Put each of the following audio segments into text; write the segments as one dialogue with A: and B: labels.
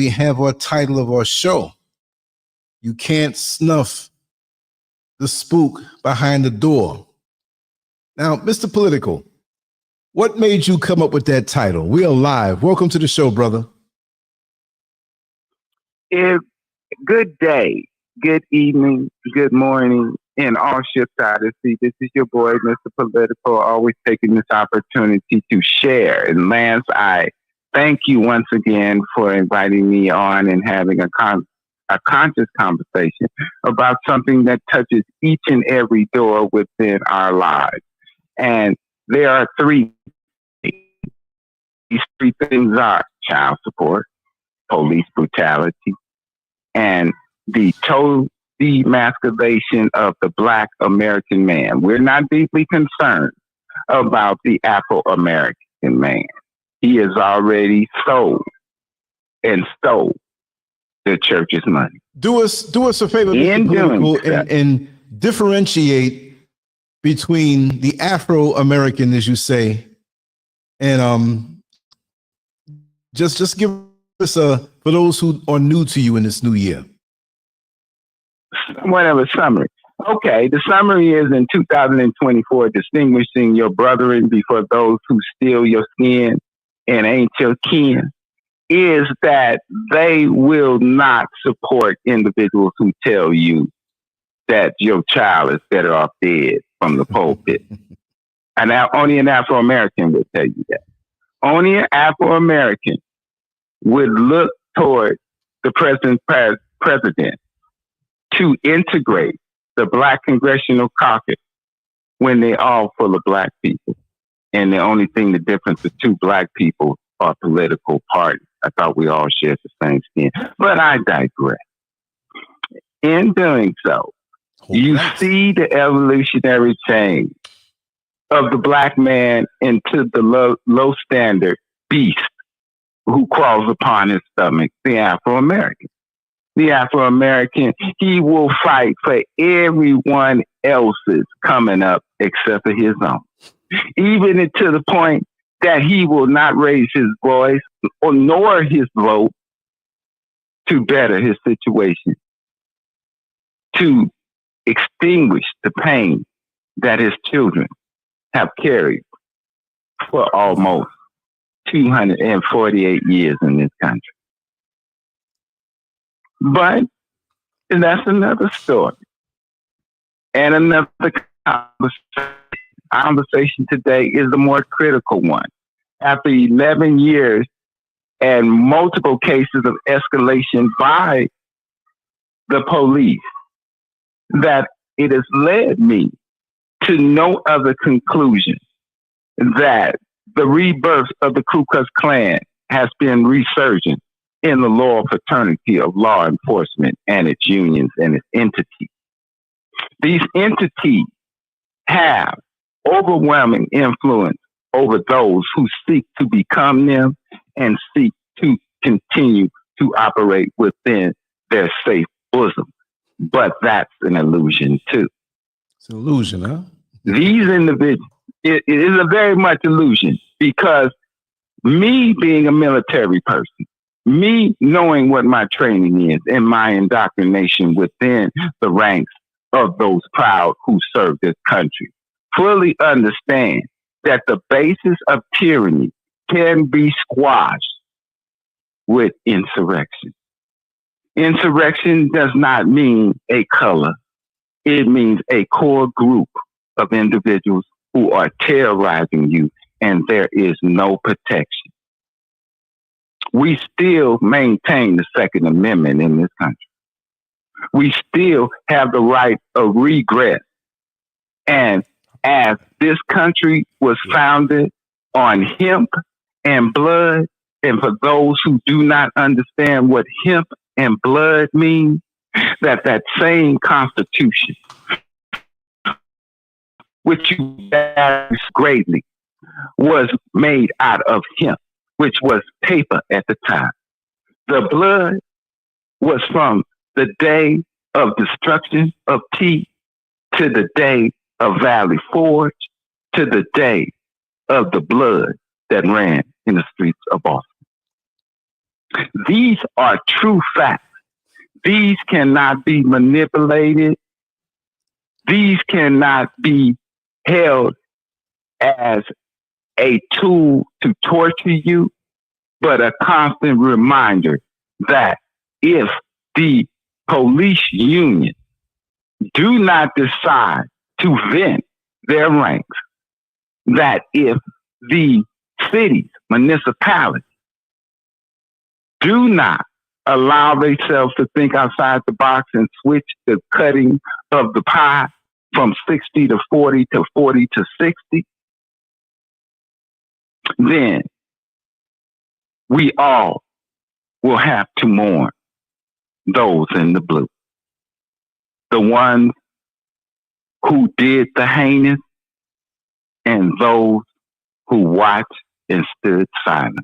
A: we have our title of our show. You can't snuff the spook behind the door. Now, Mr. Political, what made you come up with that title? We are live. Welcome to the show, brother.
B: Good day, good evening, good morning, and all ships out at sea. This is your boy, Mr. Political, always taking this opportunity to share. And Lance, I thank you once again for inviting me on and having a conscious conversation about something that touches each and every door within our lives. And there are three things. These three things are child support, police brutality, and the total demasculation of the Black American man. We're not deeply concerned about the Afro-American man. He has already sold and stole the church's money.
A: Do us a favor, Mr. Political, and differentiate between the Afro-American, as you say, and just give us for those who are new to you in this new year.
B: Whatever summary. Okay, the summary is in 2024, distinguishing your brethren before those who steal your skin and ain't your kin, is that they will not support individuals who tell you that your child is better off dead from the pulpit. And now only an Afro-American would tell you that. Only an Afro-American would look toward the president to integrate the Black Congressional Caucus when they're all full of Black people. And the only thing, the difference of two Black people are political parties. I thought we all shared the same skin, but I digress. In doing so, you see the evolutionary change of the Black man into the low standard beast who crawls upon his stomach, the Afro-American. The Afro-American, he will fight for everyone else's coming up except for his own. Even to the point that he will not raise his voice or nor his vote to better his situation, to extinguish the pain that his children have carried for almost 248 years in this country. But that's another story. And another conversation today is the more critical one. After 11 years and multiple cases of escalation by the police, that it has led me to no other conclusion that the rebirth of the Ku Klux Klan has been resurgent in the loyal fraternity of law enforcement and its unions and its entities. These entities have overwhelming influence over those who seek to become them and seek to continue to operate within their safe bosom. But that's an illusion too.
A: It's an illusion, huh?
B: These individuals, it is a very much illusion, because me being a military person, me knowing what my training is and my indoctrination within the ranks of those proud who serve this country, fully understand that the basis of tyranny can be squashed with insurrection. Insurrection does not mean a color. It means a core group of individuals who are terrorizing you, and there is no protection. We still maintain the Second Amendment in this country. We still have the right of regress. And as this country was founded on hemp and blood, and for those who do not understand what hemp and blood means, that same Constitution, which you value greatly, was made out of hemp, which was paper at the time. The blood was from the day of destruction of tea to the day of Valley Forge to the day of the blood that ran in the streets of Boston. These are true facts. These cannot be manipulated. These cannot be held as a tool to torture you, but a constant reminder that if the police union do not decide to vent their ranks, that if the cities, municipalities do not allow themselves to think outside the box and switch the cutting of the pie from 60 to 40 to 40 to 60, then we all will have to mourn those in the blue. The ones who did the heinous and those who watched and stood silent.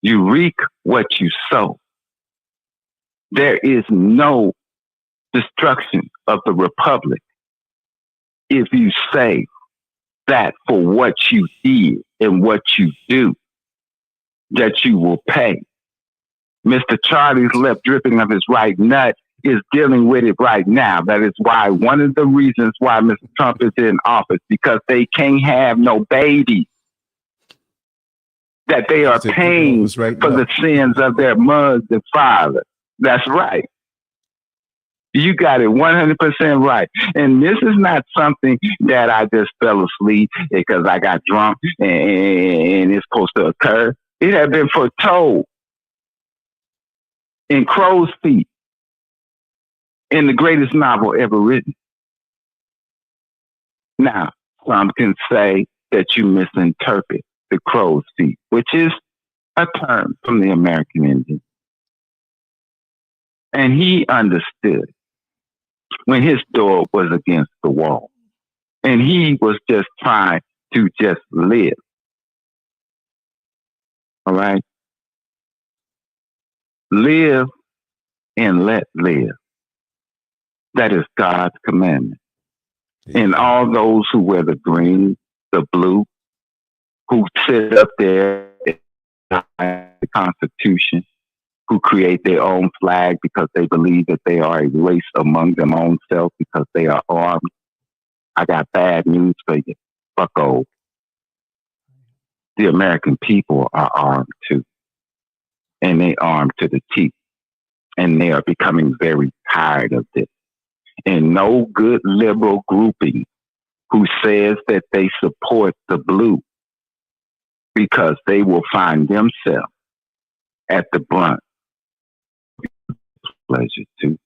B: You reap what you sow. There is no destruction of the republic if you say that for what you did and what you do, that you will pay. Mr. Charlie's left dripping of his right nut is dealing with it right now. That is why one of the reasons why Mr. Trump is in office, because they can't have no babies. That they are paying for the sins of their mothers and fathers. That's right. You got it 100% right. And this is not something that I just fell asleep because I got drunk and it's supposed to occur. It had been foretold in Crow's Feet, in the greatest novel ever written. Now, some can say that you misinterpret the Crow's Feet, which is a term from the American Indian. And he understood when his door was against the wall. And he was just trying to just live. All right? Live and let live. That is God's commandment. Yeah. And all those who wear the green, the blue, who sit up there in the Constitution, who create their own flag because they believe that they are a race among their own self because they are armed. I got bad news for you. Bucko. The American people are armed too. And they armed to the teeth. And they are becoming very tired of this. And no good liberal grouping who says that they support the blue, because they will find themselves at the brunt. Pleasure too.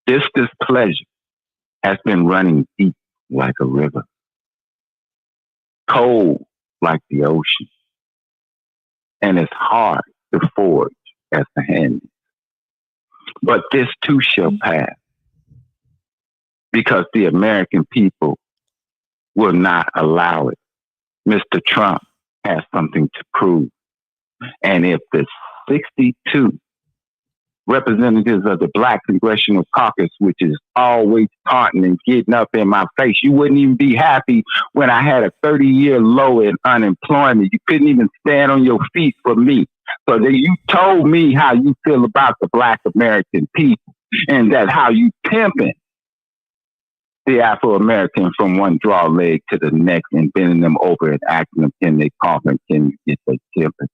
B: This displeasure has been running deep like a river, cold like the ocean, and it's hard to forge as the hand. But this too shall pass, because the American people will not allow it. Mr. Trump has something to prove. And if the 62 representatives of the Black Congressional Caucus, which is always taunting and getting up in my face, you wouldn't even be happy when I had a 30-year low in unemployment. You couldn't even stand on your feet for me. So that you told me how you feel about the Black American people, and that how you pimping the Afro-American from one draw leg to the next and bending them over and asking them, can they cough and can you get their temperature?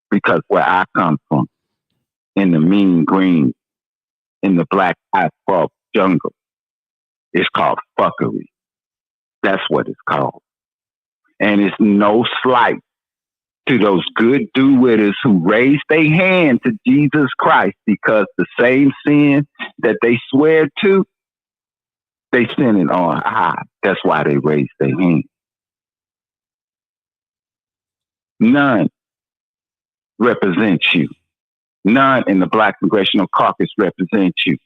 B: Because where I come from, in the mean green, in the black asphalt jungle, it's called fuckery. That's what it's called. And it's no slight to those good do-witters who raise their hand to Jesus Christ, because the same sin that they swear to, they sin it on high. That's why they raise their hand. None represents you. None in the Black Congressional Caucus represents you.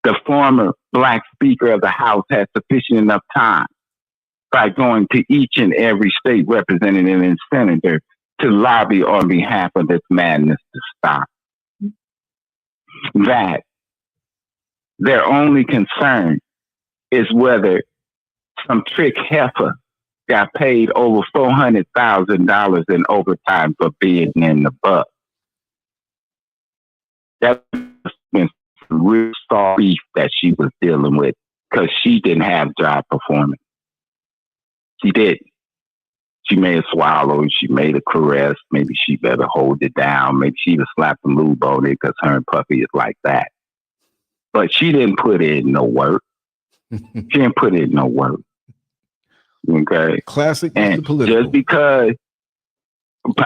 B: The former Black Speaker of the House has sufficient enough time by going to each and every state representative and senator to lobby on behalf of this madness to stop. That their only concern is whether some trick heifer got paid over $400,000 in overtime for being in the bus. That's been real soft beef that she was dealing with because she didn't have job performance. She did. She may have swallowed. She made a caress. Maybe she better hold it down. Maybe she would slap some lube on it because her and Puffy is like that. But she didn't put in no work. She didn't put in no work. Okay.
A: Classic.
B: And just because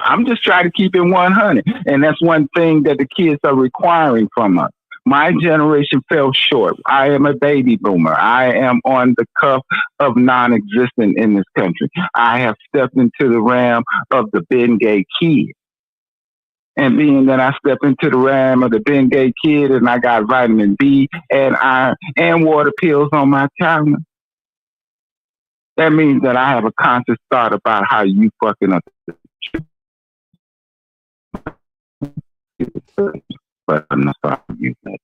B: I'm just trying to keep it 100. And that's one thing that the kids are requiring from us. My generation fell short. I am a baby boomer. I am on the cusp of non-existent in this country. I have stepped into the realm of the Bengay kid. And being that I step into the realm of the Bengay kid and I got vitamin B and iron and water pills on my counter, that means that I have a conscious thought about how you fucking up. But I'm not sorry to use that.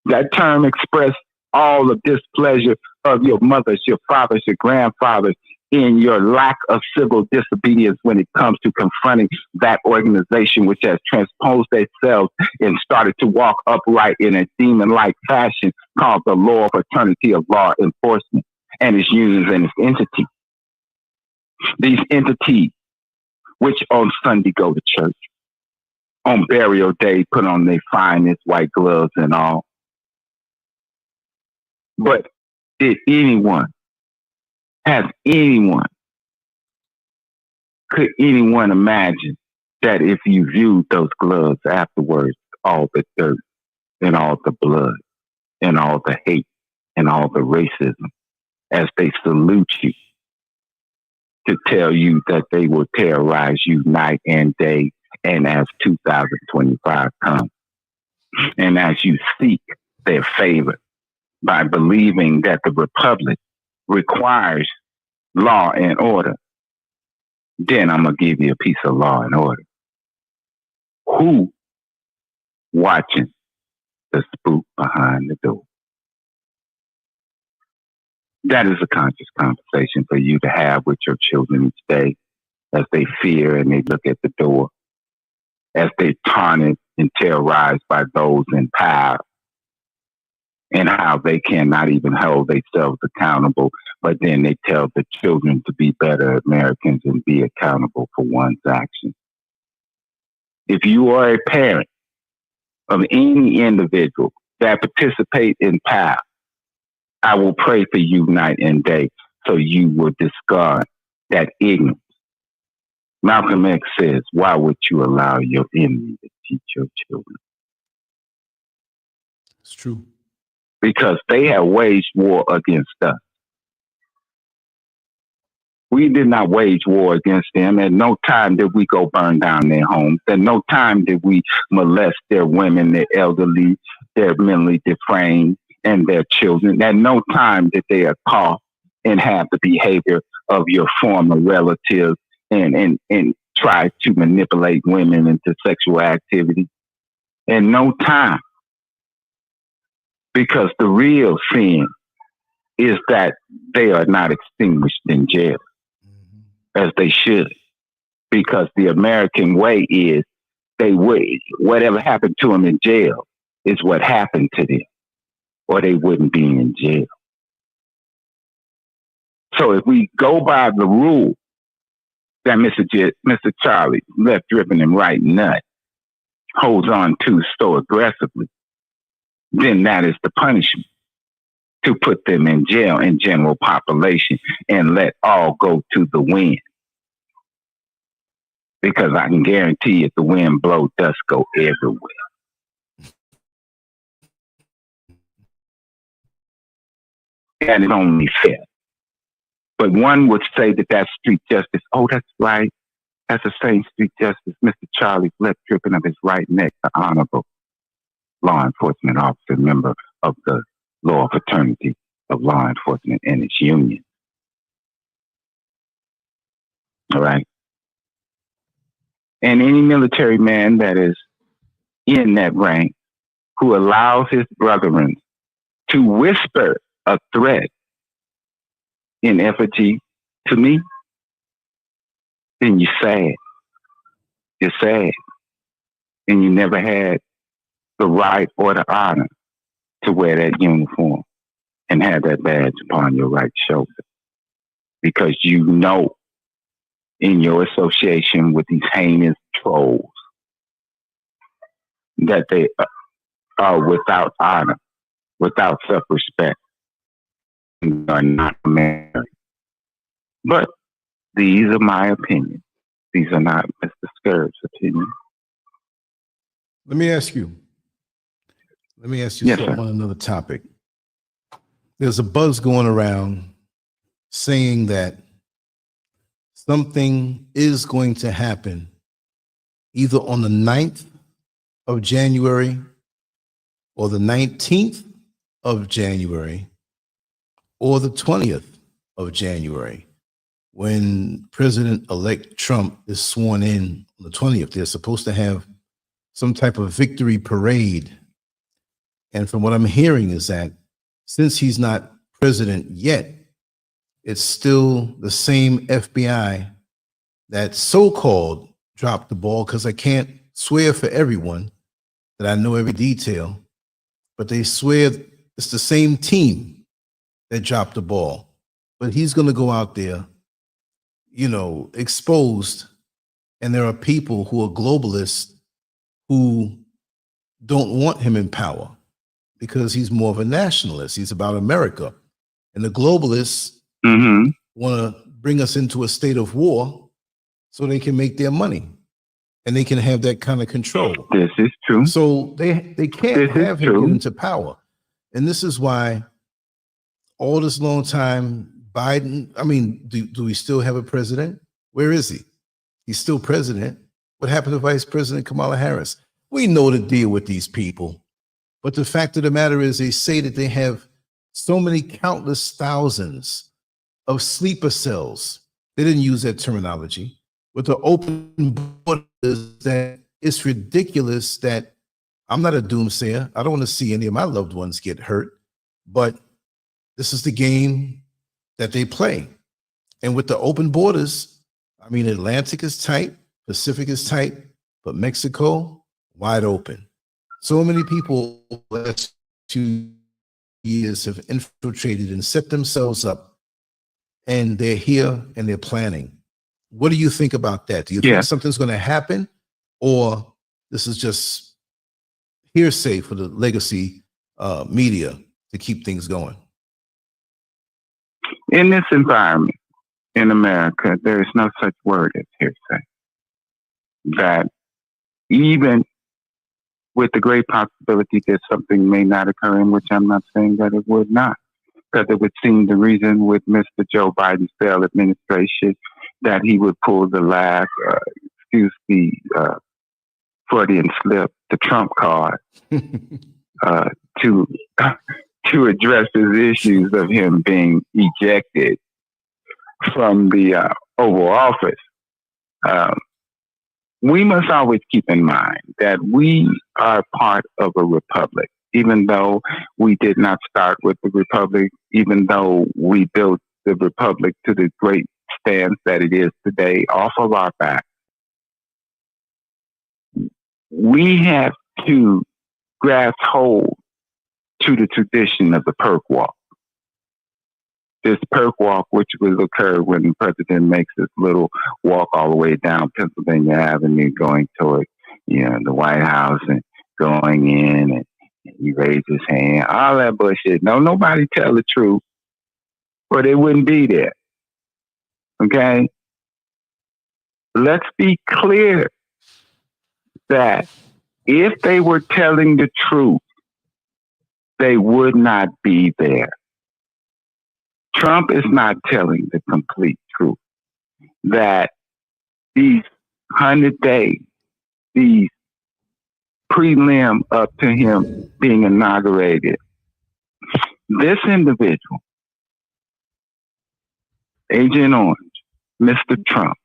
B: That term expressed all of displeasure of your mothers, your fathers, your grandfathers in your lack of civil disobedience when it comes to confronting that organization which has transposed themselves and started to walk upright in a demon-like fashion called the Loyal Fraternity of Law Enforcement and its unions and its entities. These entities, which on Sunday go to church, on burial day put on their finest white gloves and all. But could anyone imagine that if you viewed those gloves afterwards, all the dirt and all the blood and all the hate and all the racism as they salute you to tell you that they will terrorize you night and day and as 2025 comes, and as you seek their favor by believing that the Republic requires law and order, then I'm going to give you a piece of law and order. Who watching the spook behind the door? That is a conscious conversation for you to have with your children each day as they fear and they look at the door, as they taunted and terrorized by those in power, and how they cannot even hold themselves accountable, but then they tell the children to be better Americans and be accountable for one's actions. If you are a parent of any individual that participate in power, I will pray for you night and day so you will discard that ignorance. Malcolm X says, why would you allow your enemy to teach your children?
A: It's true.
B: Because they have waged war against us. We did not wage war against them. At no time did we go burn down their homes. At no time did we molest their women, their elderly, their mentally depraved, and their children. At no time did they cough and have the behavior of your former relatives and try to manipulate women into sexual activity. At no time. Because the real sin is that they are not extinguished in jail, as they should. Because the American way is whatever happened to them in jail is what happened to them, or they wouldn't be in jail. So if we go by the rule that Mr. Charlie, left dripping and right nut, holds on to so aggressively, then that is the punishment, to put them in jail in general population and let all go to the wind. Because I can guarantee if the wind blows, dust go everywhere. And it's only fair. But one would say that that's street justice. Oh, that's right. That's the same street justice Mr. Charlie left dripping of his right neck, the honorable law enforcement officer, member of the Loyal Fraternity of Law Enforcement and its union. All right. And any military man that is in that rank who allows his brethren to whisper a threat in effigy to me, then you're sad. You're sad. And you never had the right or the honor to wear that uniform and have that badge upon your right shoulder. Because you know, in your association with these heinous trolls, that they are without honor, without self-respect, and are not American. But these are my opinions. These are not Mr. SCURV's opinions.
A: Let me ask you
B: Yes,
A: something on another topic. There's a buzz going around saying that something is going to happen either on the 9th of January or the 19th of January or the 20th of January when President-elect Trump is sworn in on the 20th. They're supposed to have some type of victory parade. And from what I'm hearing is that since he's not president yet, it's still the same FBI that so-called dropped the ball, because I can't swear for everyone that I know every detail, but they swear it's the same team that dropped the ball. But he's going to go out there, you know, exposed, and there are people who are globalists who don't want him in power because he's more of a nationalist. He's about America. And the globalists want to bring us into a state of war so they can make their money and they can have that kind of control.
B: This is true.
A: So they can't have him get into power. And this is why all this long time Biden, I mean, do we still have a president? Where is he? He's still president. What happened to Vice President Kamala Harris? We know the deal with these people. But the fact of the matter is they say that they have so many countless thousands of sleeper cells. They didn't use that terminology. With the open borders, that it's ridiculous that I'm not a doomsayer. I don't want to see any of my loved ones get hurt, but this is the game that they play. And with the open borders, I mean, Atlantic is tight, Pacific is tight, but Mexico, wide open. So many people last 2 years have infiltrated and set themselves up, and they're here and they're planning. What do you think about that? Do you think something's going to happen, or this is just hearsay for the legacy media to keep things going?
B: In this environment in America, there is no such word as hearsay. That even with the great possibility that something may not occur, in which I'm not saying that it would not, because it would seem the reason with Mr. Joe Biden's ZELLE administration that he would pull the last, excuse the Freudian slip, the Trump card, to address his issues of him being ejected from the Oval Office. We must always keep in mind that we are part of a republic, even though we did not start with the republic, even though we built the republic to the great stance that it is today off of our back. We have to grasp hold to the tradition of the perk walk. This perk walk, which will occur when the president makes this little walk all the way down Pennsylvania Avenue, going toward, the White House, and going in, and he raises his hand, all that bullshit. No, nobody tell the truth, or they wouldn't be there. Okay? Let's be clear that if they were telling the truth, they would not be there. Trump is not telling the complete truth. That these 100 days, these prelim up to him being inaugurated, this individual, Agent Orange, Mr. Trump,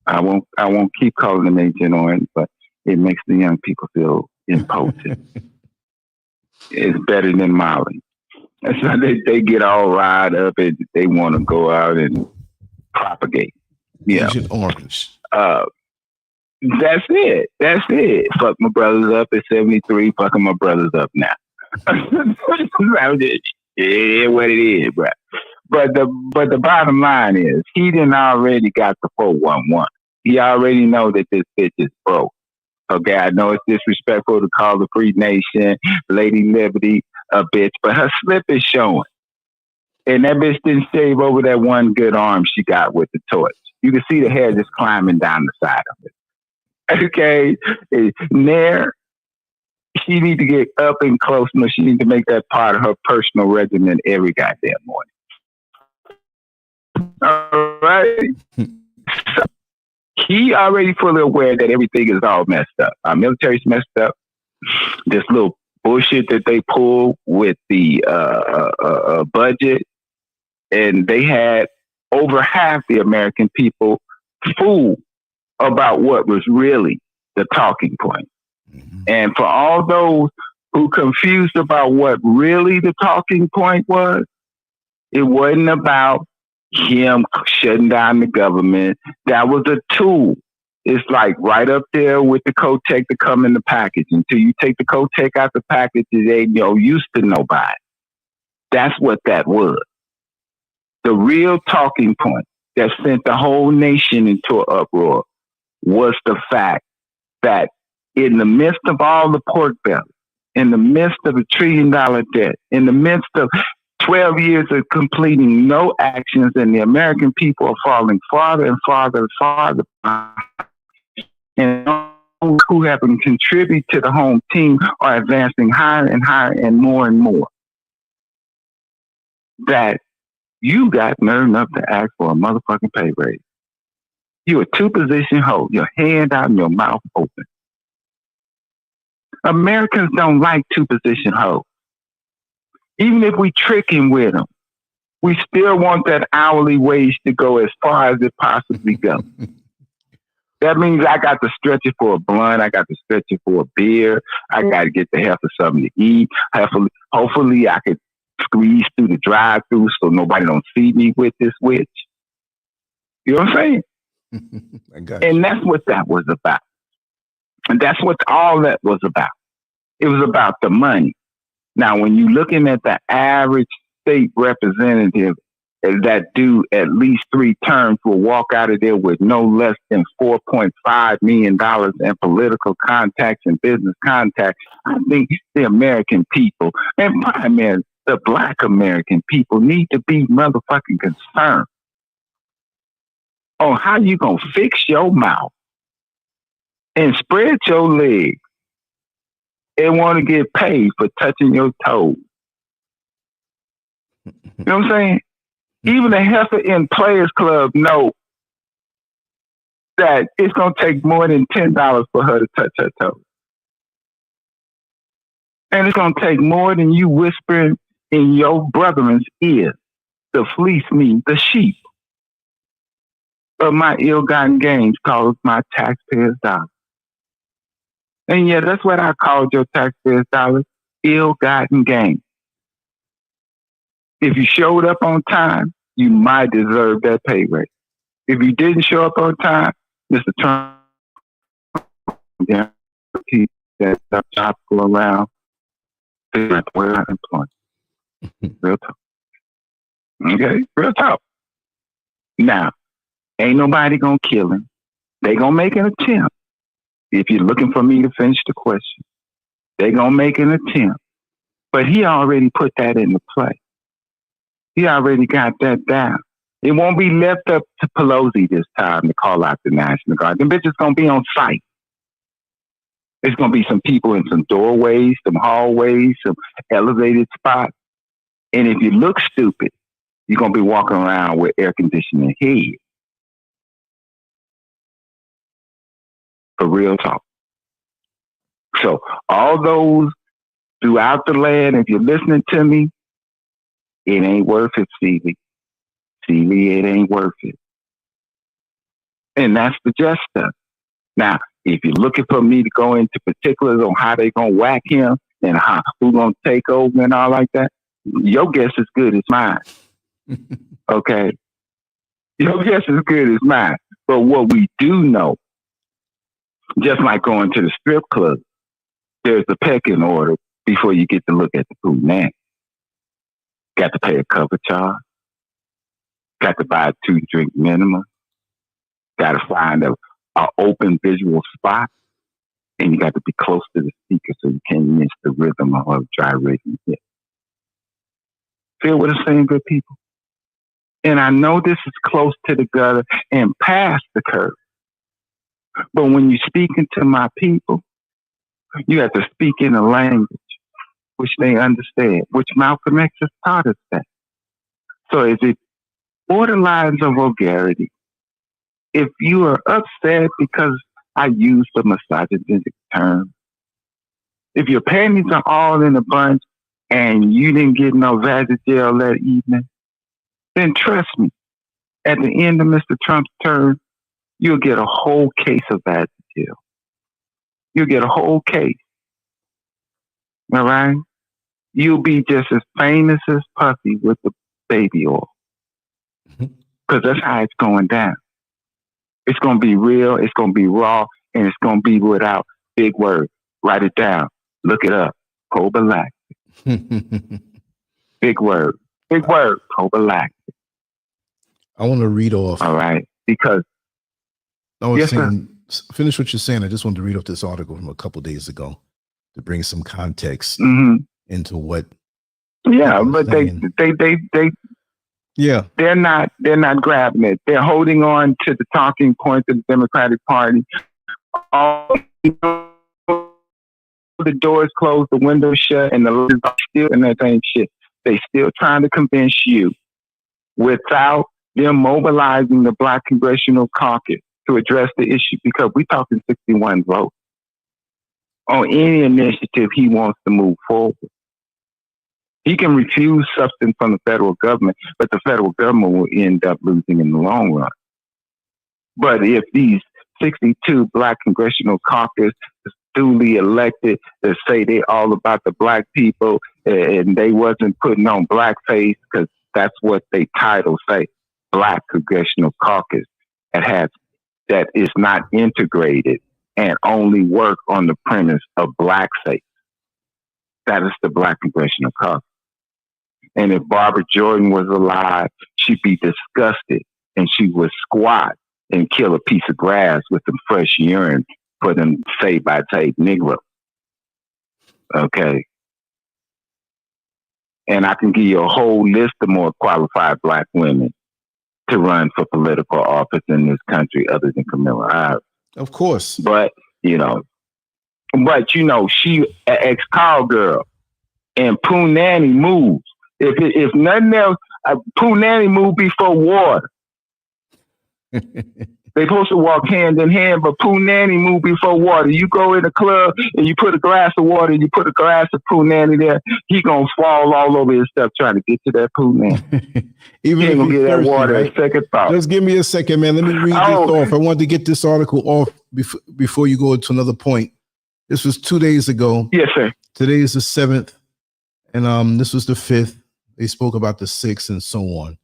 B: I won't keep calling him Agent Orange, but it makes the young people feel impotent. It's better than Molly. And so they get all riled up and they want to go out and propagate. Yeah.
A: Agent Orange.
B: That's it. That's it. Fuck my brothers up at 73. Fucking my brothers up now. It is what it is, bro. But the bottom line is, he didn't already got the 411. He already know that this bitch is broke. Okay, I know it's disrespectful to call the Free Nation, Lady Liberty, a bitch, but her slip is showing. And that bitch didn't shave over that one good arm she got with the torch. You can see the hair just climbing down the side of it. Okay, there, she need to get up and close. No, she need to make that part of her personal regimen every goddamn morning. All right. So, he already fully aware that everything is all messed up. Our military's messed up. This little bullshit that they pull with the budget, and they had over half the American people fooled about what was really the talking point. Mm-hmm. And for all those who confused about what really the talking point was, it wasn't about him shutting down the government. That was a tool. It's like right up there with the Kotek to come in the package. Until you take the Kotek out the package, it ain't no use to nobody. That's what that was. The real talking point that sent the whole nation into an uproar was the fact that in the midst of all the pork belly, in the midst of $1 trillion debt, in the midst of 12 years of completing no actions, and the American people are falling farther and farther and farther behind. And those who haven't contributed to the home team are advancing higher and higher and more. That you got nerve enough to ask for a motherfucking pay raise. You a two-position hoe, your hand out and your mouth open. Americans don't like two-position hoes. Even if we tricking with them, we still want that hourly wage to go as far as it possibly goes. That means I got to stretch it for a blunt. I got to stretch it for a beer. I got to get the hell for something to eat. Hopefully I could squeeze through the drive-thru so nobody don't see me with this witch. You know what I'm saying?
A: I got you.
B: And that's what that was about. And that's what all that was about. It was about the money. Now, when you're looking at the average state representative that do at least 3 terms will walk out of there with no less than $4.5 million in political contacts and business contacts, I think the American people, and primarily the Black American people, need to be motherfucking concerned on how you gonna fix your mouth and spread your legs and want to get paid for touching your toes. You know what I'm saying? Even the heifer in Players Club know that it's going to take more than $10 for her to touch her toes. And it's going to take more than you whispering in your brethren's ear to fleece me, the sheep of my ill-gotten gains called my taxpayers' dollars. And yeah, that's what I called your taxpayers' dollars, ill-gotten gains. If you showed up on time, you might deserve that pay rate. If you didn't show up on time, Mr. Trump, keep that job go around. We're not employed. Real talk. Okay, real talk. Now, ain't nobody gonna kill him. They gonna make an attempt. If you're looking for me to finish the question, they gonna make an attempt. But he already put that into play. He already got that down. It won't be left up to Pelosi this time to call out the National Guard. Them bitches gonna be on site. There's gonna be some people in some doorways, some hallways, some elevated spots. And if you look stupid, you're gonna be walking around with air conditioning head. For real talk. So all those throughout the land, if you're listening to me, it ain't worth it, Stevie. Stevie, it ain't worth it. And that's the just stuff. Now, if you're looking for me to go into particulars on how they gonna whack him and how who's gonna take over and all like that, Your guess is good as mine. Okay. Your guess is good as mine. But what we do know, just like going to the strip club, there's a pecking order before you get to look at the food. Man, got to pay a cover charge. Got to buy a 2-drink minimum. Got to find a open visual spot. And you got to be close to the speaker so you can't miss the rhythm of a gyrating hit. Feel what I'm saying, good people? And I know this is close to the gutter and past the curve. But when you're speaking to my people, you have to speak in a language which they understand, which Malcolm X has taught us that. So if it borderlines of vulgarity, if you are upset because I used a misogynistic term, if your panties are all in a bunch and you didn't get no Vagisil that evening, then trust me, at the end of Mr. Trump's term, you'll get a whole case of Vagisil. You'll get a whole case. All right? You'll be just as famous as Puffy with the baby oil. Because that's how it's going down. It's going to be real, it's going to be raw, and it's going to be without big words. Write it down. Look it up. Prophylactic. Big word. Big word. Prophylactic.
A: I want to read off.
B: All right. Because
A: I was saying, finish what you're saying. I just wanted to read off this article from a couple days ago to bring some context into what.
B: Yeah, but they
A: yeah,
B: they're not grabbing it. They're holding on to the talking points of the Democratic Party. All the doors closed, the windows shut, and the lights are still in that same shit. They still trying to convince you without them mobilizing the Black Congressional Caucus to address the issue, because we're talking 61 votes on any initiative he wants to move forward. He can refuse substance from the federal government, but the federal government will end up losing in the long run. But if these 62 Black Congressional Caucus is duly elected to say they're all about the Black people and they wasn't putting on blackface, because that's what they title say, Black Congressional Caucus, that is not integrated and only work on the premise of blackface. That is the Black Congressional Caucus. And if Barbara Jordan was alive, she'd be disgusted and she would squat and kill a piece of grass with some fresh urine for them say-by-say Negro. Okay. And I can give you a whole list of more qualified Black women to run for political office in this country other than Kamala Harris.
A: Of course.
B: But, she ex-cowgirl and Poonanny moves. If nothing else, Poonanny moved before water. They supposed to walk hand in hand, but Poonanny moved before water. You go in a club and you put a glass of water and you put a glass of Poonanny there, he gonna fall all over his stuff trying to get to that Poonanny.
A: Even
B: he ain't gonna get that water, right? A second thought.
A: Just give me a second, man. Let me read this off. I wanted to get this article off before you go to another point. This was 2 days ago.
B: Yes, sir.
A: Today is the 7th, and this was the 5th. They spoke about the 6th and so on.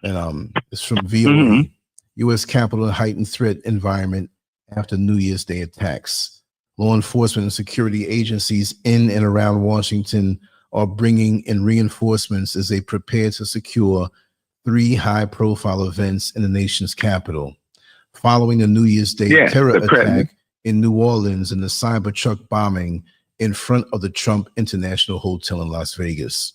A: And it's from VOA. U.S. Capitol heightened threat environment after New Year's Day attacks. Law enforcement and security agencies in and around Washington are bringing in reinforcements as they prepare to secure 3 high-profile events in the nation's capital. Following the New Year's Day terror attack in New Orleans and the Cybertruck bombing in front of the Trump International Hotel in Las Vegas.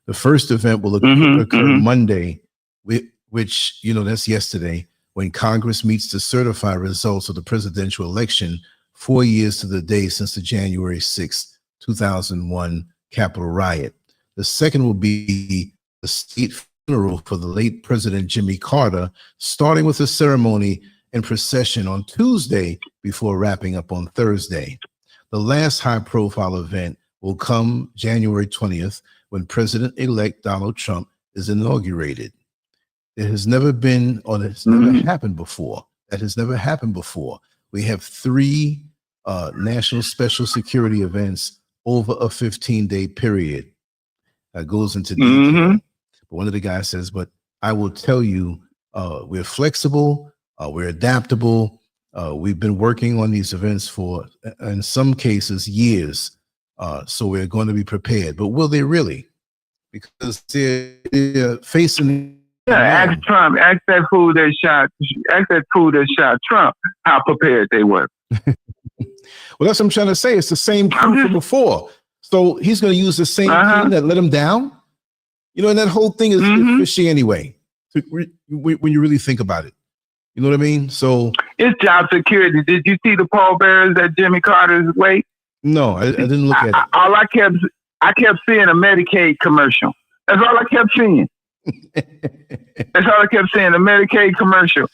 A: The first event will occur Monday, which, that's yesterday, when Congress meets to certify results of the presidential election 4 years to the day since the January 6, 2001 Capitol riot. The second will be the state funeral for the late President Jimmy Carter, starting with a ceremony and procession on Tuesday before wrapping up on Thursday. The last high-profile event will come January 20th when President-elect Donald Trump is inaugurated. It has never been, or it's never happened before. That has never happened before. We have 3 national special security events over a 15-day period. goes into detail. But one of the guys says, but I will tell you, we're flexible, we're adaptable. We've been working on these events for, in some cases, years. So we're going to be prepared. But will they really? Because they're facing.
B: Ask Trump. Ask that fool that shot Trump how prepared they were.
A: Well, that's what I'm trying to say. It's the same crew from before. So he's going to use the same team that let him down. You know, and that whole thing is fishy anyway, when you really think about it. You know what I mean? So
B: it's job security. Did you see the pallbearers at Jimmy Carter's wake?
A: No, I didn't look at it.
B: I kept seeing a Medicaid commercial. That's all I kept seeing. That's all I kept seeing, a Medicaid commercial.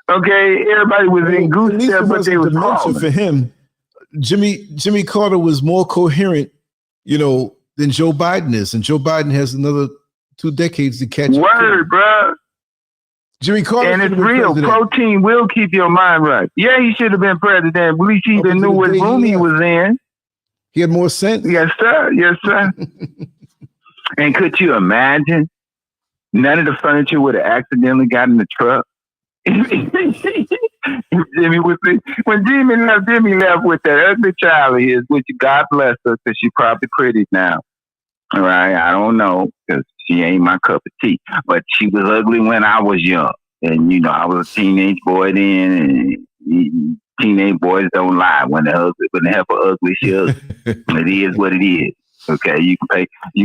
B: Okay, everybody was in goose step, but they was crawling.
A: For him, Jimmy Carter was more coherent, you know, than Joe Biden is, and Joe Biden has another 2 decades to catch up.
B: Word, bro.
A: Jimmy Carter,
B: and it's real. President. Protein will keep your mind right. Yeah, he should have been president. At least he knew what room he was in.
A: He had more sense.
B: Yes, sir. Yes, sir. And could you imagine? None of the furniture would have accidentally got in the truck. When Jimmy left with that ugly child of his, which God bless her, because she's probably pretty now. All right, I don't know, because she ain't my cup of tea. But she was ugly when I was young. And, you know, I was a teenage boy then, and teenage boys don't lie. When they have an ugly, she ugly. It is what it is. Okay, you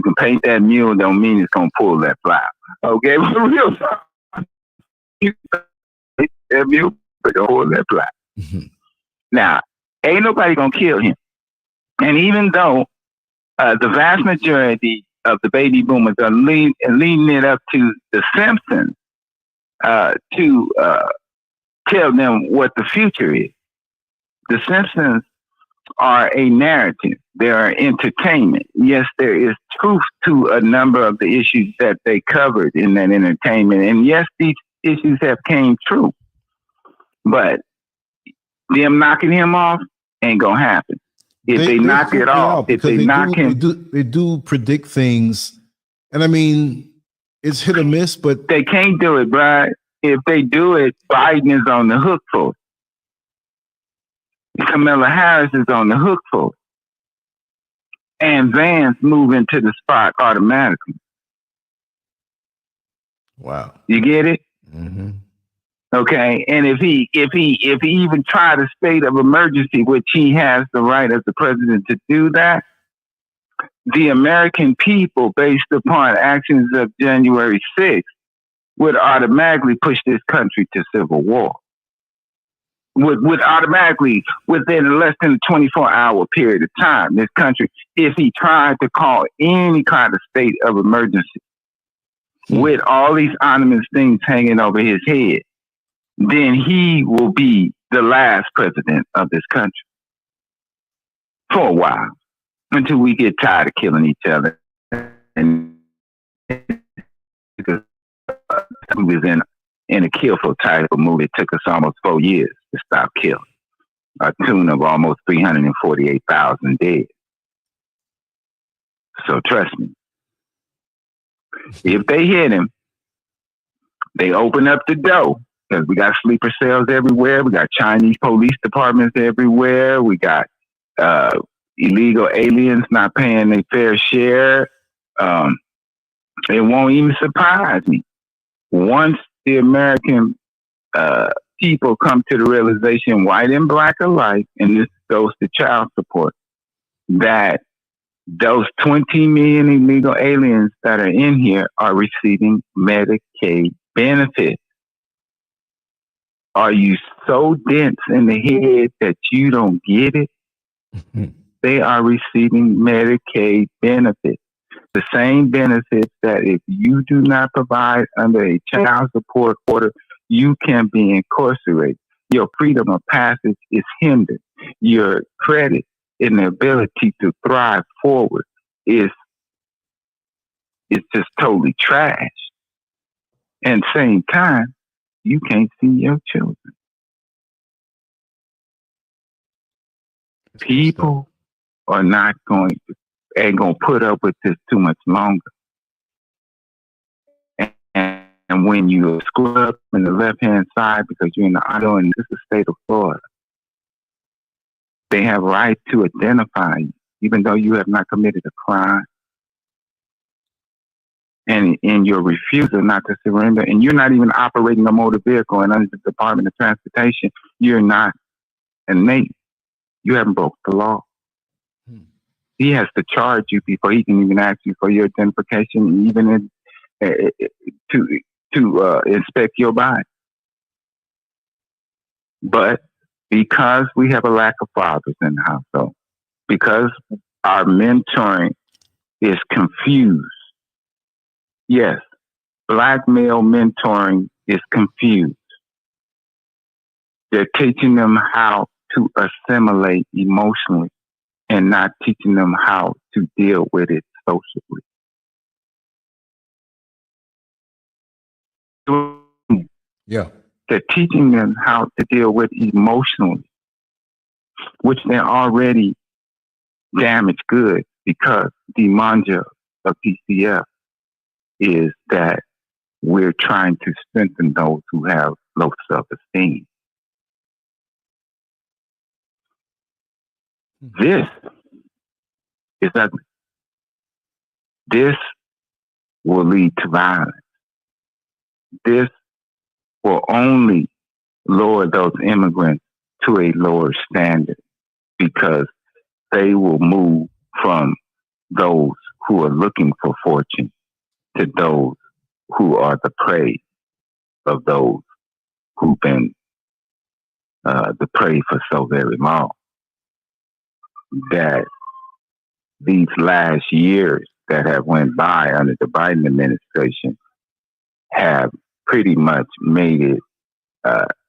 B: can paint that mule, don't mean it's gonna pull that flower. Okay, but real talk, you can paint that mule, but don't pull that flower. Now, ain't nobody gonna kill him. And even though the vast majority of the baby boomers are leading it up to the Simpsons to tell them what the future is, the Simpsons are a narrative. They are entertainment. Yes, there is truth to a number of the issues that they covered in that entertainment. And yes, these issues have came true. But them knocking him off ain't going to happen. If they knock it off, if they knock him...
A: They do predict things. And I mean, it's hit or miss, but...
B: They can't do it, Brian. If they do it, Biden is on the hook for it. Kamala Harris is on the hook for it. And Vance move into the spot automatically.
A: Wow.
B: You get it?
A: Mm-hmm.
B: Okay. And if he even tried a state of emergency, which he has the right as the president to do that, the American people, based upon actions of January 6th, would automatically push this country to civil war. Would automatically, within less than a 24-hour period of time, this country, if he tried to call any kind of state of emergency with all these ominous things hanging over his head, then he will be the last president of this country for a while, until we get tired of killing each other. And because we was in a killful type of movie, it took us almost 4 years to stop killing. A tune of almost 348,000 dead. So trust me, if they hit him, they open up the door, because we got sleeper cells everywhere. We got Chinese police departments everywhere. We got illegal aliens not paying their fair share. It won't even surprise me. Once the American people come to the realization, white and black alike, and this goes to child support, that those 20 million illegal aliens that are in here are receiving Medicaid benefits. Are you so dense in the head that you don't get it? They are receiving Medicaid benefits. The same benefits that if you do not provide under a child support order, you can be incarcerated. Your freedom of passage is hindered. Your credit and the ability to thrive forward is just totally trash. And at the same time, you can't see your children. People are not ain't going to put up with this too much longer. And when you screw up in the left-hand side because you're in the auto, and this is the state of Florida, they have right to identify you, even though you have not committed a crime. And in your refusal not to surrender, and you're not even operating a motor vehicle, and under the Department of Transportation, you're not innate. You haven't broke the law. He has to charge you before he can even ask you for your identification, even to inspect your body. But because we have a lack of fathers in the household, because our mentoring is confused. Yes, Black male mentoring is confused. They're teaching them how to assimilate emotionally and not teaching them how to deal with it socially.
A: Yeah.
B: They're teaching them how to deal with emotionally, which they're already damaged goods, because the manja of PCF is that we're trying to strengthen those who have low self-esteem. This is ugly. This will lead to violence. This will only lower those immigrants to a lower standard, because they will move from those who are looking for fortune to those who are the prey of those who've been the prey for so very long. That these last years that have went by under the Biden administration have pretty much made it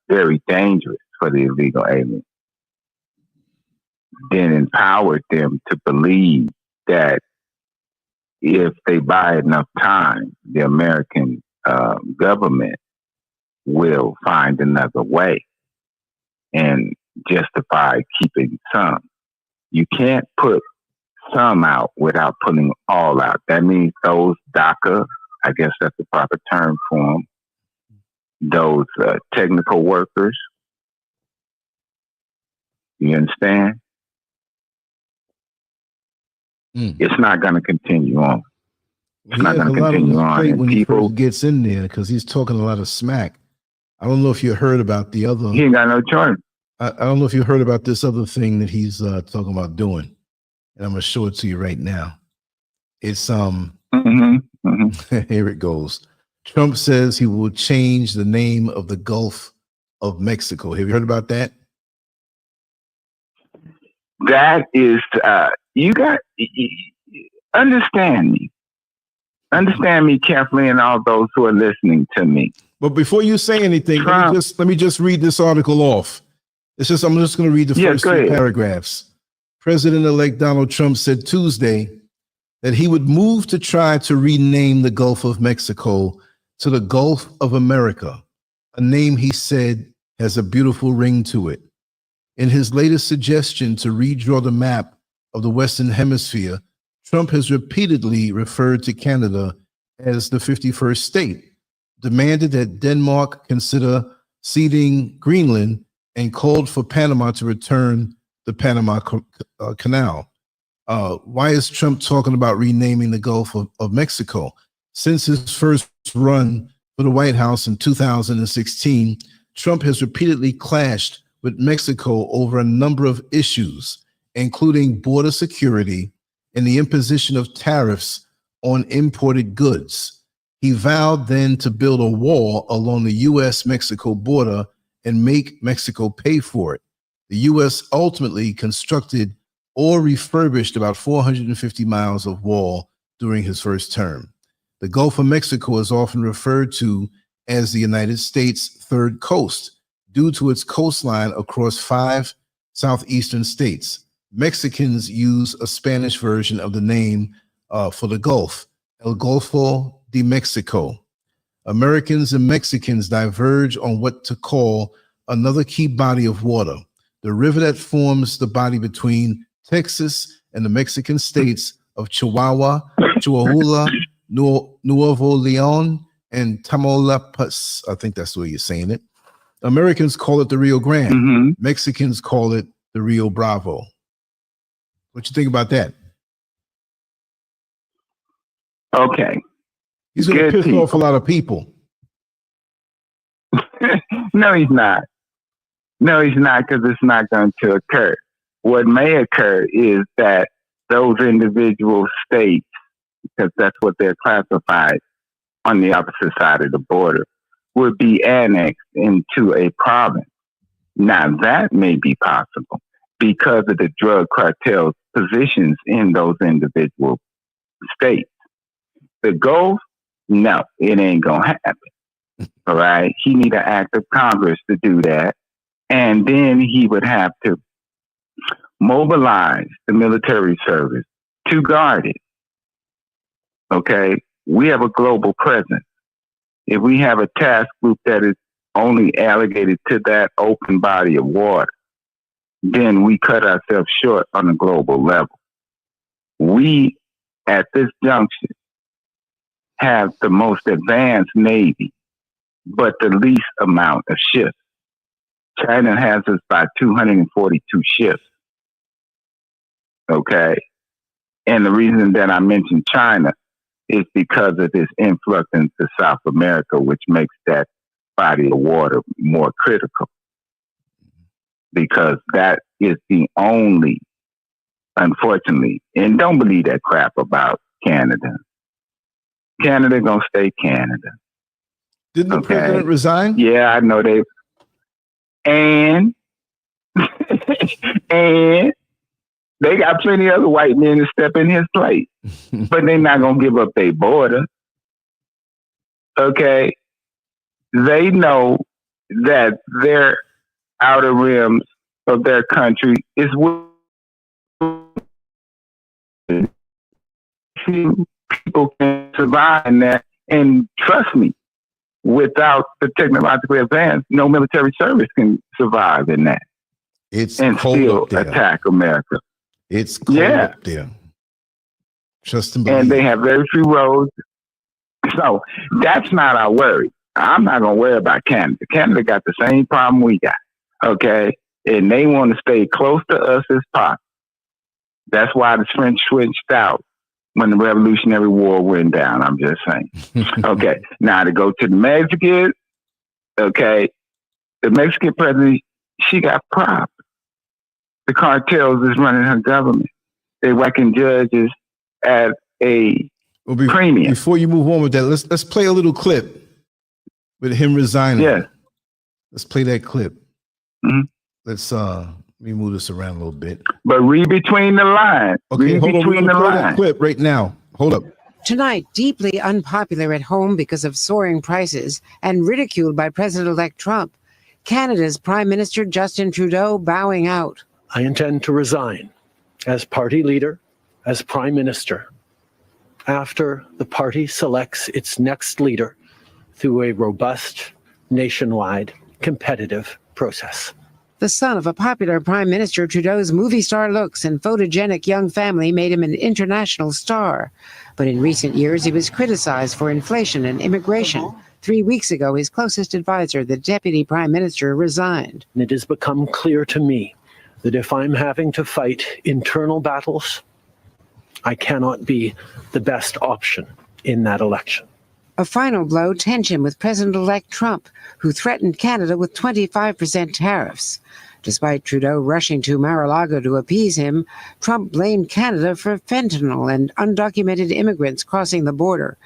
B: very dangerous for the illegal aliens. Then empowered them to believe that if they buy enough time, the American government will find another way and justify keeping some. You can't put some out without putting all out. That means those DACA, I guess that's the proper term for them, those technical workers. You understand? It's not going to continue on. It's not going to continue on. And
A: when
B: people,
A: he first gets in there, because he's talking a lot of smack. I don't know if you heard about the other.
B: He ain't got no choice.
A: I don't know if you heard about this other thing that he's talking about doing, and I'm gonna show it to you right now. It's here it goes. Trump says he will change the name of the Gulf of Mexico. Have you heard about that?
B: That is, you got, understand me carefully, and all those who are listening to me.
A: But before you say anything, let me just read this article off. I'm just going to read the first two paragraphs. President-elect Donald Trump said Tuesday that he would move to try to rename the Gulf of Mexico to the Gulf of America, a name he said has a beautiful ring to it. In his latest suggestion to redraw the map of the Western Hemisphere, Trump has repeatedly referred to Canada as the 51st state, demanded that Denmark consider ceding Greenland, and called for Panama to return the Panama Canal. Why is Trump talking about renaming the Gulf of Mexico? Since his first run for the White House in 2016, Trump has repeatedly clashed with Mexico over a number of issues, including border security and the imposition of tariffs on imported goods. He vowed then to build a wall along the U.S.-Mexico border and make Mexico pay for it. The U.S. ultimately constructed or refurbished about 450 miles of wall during his first term. The Gulf of Mexico is often referred to as the United States' third coast due to its coastline across 5 southeastern states. Mexicans use a Spanish version of the name for the Gulf, El Golfo de Mexico. Americans and Mexicans diverge on what to call another key body of water, the river that forms the body between Texas and the Mexican states of Chihuahua, Nuevo Leon, and Tamaulipas. I think that's the way you're saying it. Americans call it the Rio Grande.
B: Mm-hmm.
A: Mexicans call it the Rio Bravo. What you think about that?
B: Okay.
A: He's going to piss off a lot of people.
B: No, he's not. No, he's not, because it's not going to occur. What may occur is that those individual states, because that's what they're classified on the opposite side of the border, would be annexed into a province. Now, that may be possible because of the drug cartel's positions in those individual states. The Gulf, no, it ain't going to happen. All right? He need an act of Congress to do that. And then he would have to mobilize the military service to guard it. Okay? We have a global presence. If we have a task group that is only allocated to that open body of water, then we cut ourselves short on a global level. We, at this junction, have the most advanced Navy, but the least amount of ships. China has us by 242 ships. Okay? And the reason that I mentioned China is because of this influx into South America, which makes that body of water more critical. Because that is the only, unfortunately, and don't believe that crap about Canada. Canada gonna stay Canada.
A: Didn't the president resign?
B: Yeah, I know they. And and they got plenty of other white men to step in his place, but they're not gonna give up their border. Okay, they know that their outer rims of their country is people can survive in that. And trust me, without the technological advance, no military service can survive in that.
A: It's
B: and
A: cold
B: still
A: up there.
B: Attack America.
A: It's cold up there. Trust and believe.
B: And they have very few roads. So that's not our worry. I'm not going to worry about Canada. Canada got the same problem we got. Okay? And they want to stay close to us as possible. That's why the French switched out when the Revolutionary War went down. I'm just saying. Okay. Now to go to the Mexicans. Okay. The Mexican president, she got problems. The cartels is running her government. They're whacking judges at a premium.
A: Before you move on with that, let's play a little clip with him resigning.
B: Yes.
A: Let's play that clip.
B: Mm-hmm.
A: Let's let me move this around a little bit.
B: But read between the lines.
A: Okay,
B: read
A: hold on.
B: between
A: We're gonna
B: the
A: play that
B: lines.
A: clip right now. Hold up.
C: Tonight, deeply unpopular at home because of soaring prices and ridiculed by President-elect Trump, Canada's Prime Minister Justin Trudeau bowing out.
D: I intend to resign as party leader, as Prime Minister, after the party selects its next leader through a robust, nationwide, competitive process.
C: The son of a popular Prime Minister, Trudeau's movie star looks and photogenic young family made him an international star. But in recent years, he was criticized for inflation and immigration. 3 weeks ago, his closest advisor, the Deputy Prime Minister, resigned.
D: And it has become clear to me that if I'm having to fight internal battles, I cannot be the best option in that election.
C: A final blow, tension with President-elect Trump, who threatened Canada with 25% tariffs. Despite Trudeau rushing to Mar-a-Lago to appease him, Trump blamed Canada for fentanyl and undocumented immigrants crossing the border,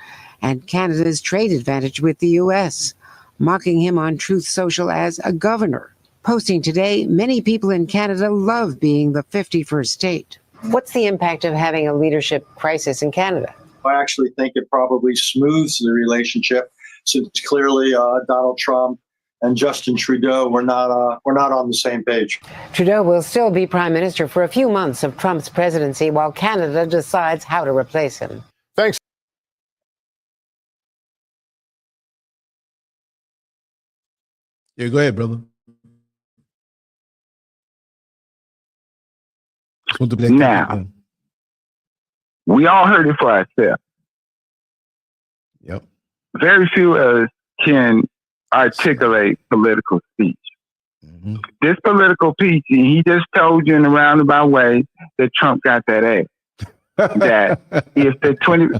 C: and Canada's trade advantage with the U.S., mocking him on Truth Social as a governor. Posting today, many people in Canada love being the 51st state. What's the impact of having a leadership crisis in Canada?
E: I actually think it probably smooths the relationship, since clearly Donald Trump and Justin Trudeau were not on the same page.
C: Trudeau will still be prime minister for a few months of Trump's presidency while Canada decides how to replace him.
A: Thanks. Yeah, go ahead, brother.
B: Now, we all heard it for ourselves.
A: Yep.
B: very few of us can articulate political speech.
A: Mm-hmm.
B: This political speech, he just told you in a roundabout way that Trump got that ass. That if the 20,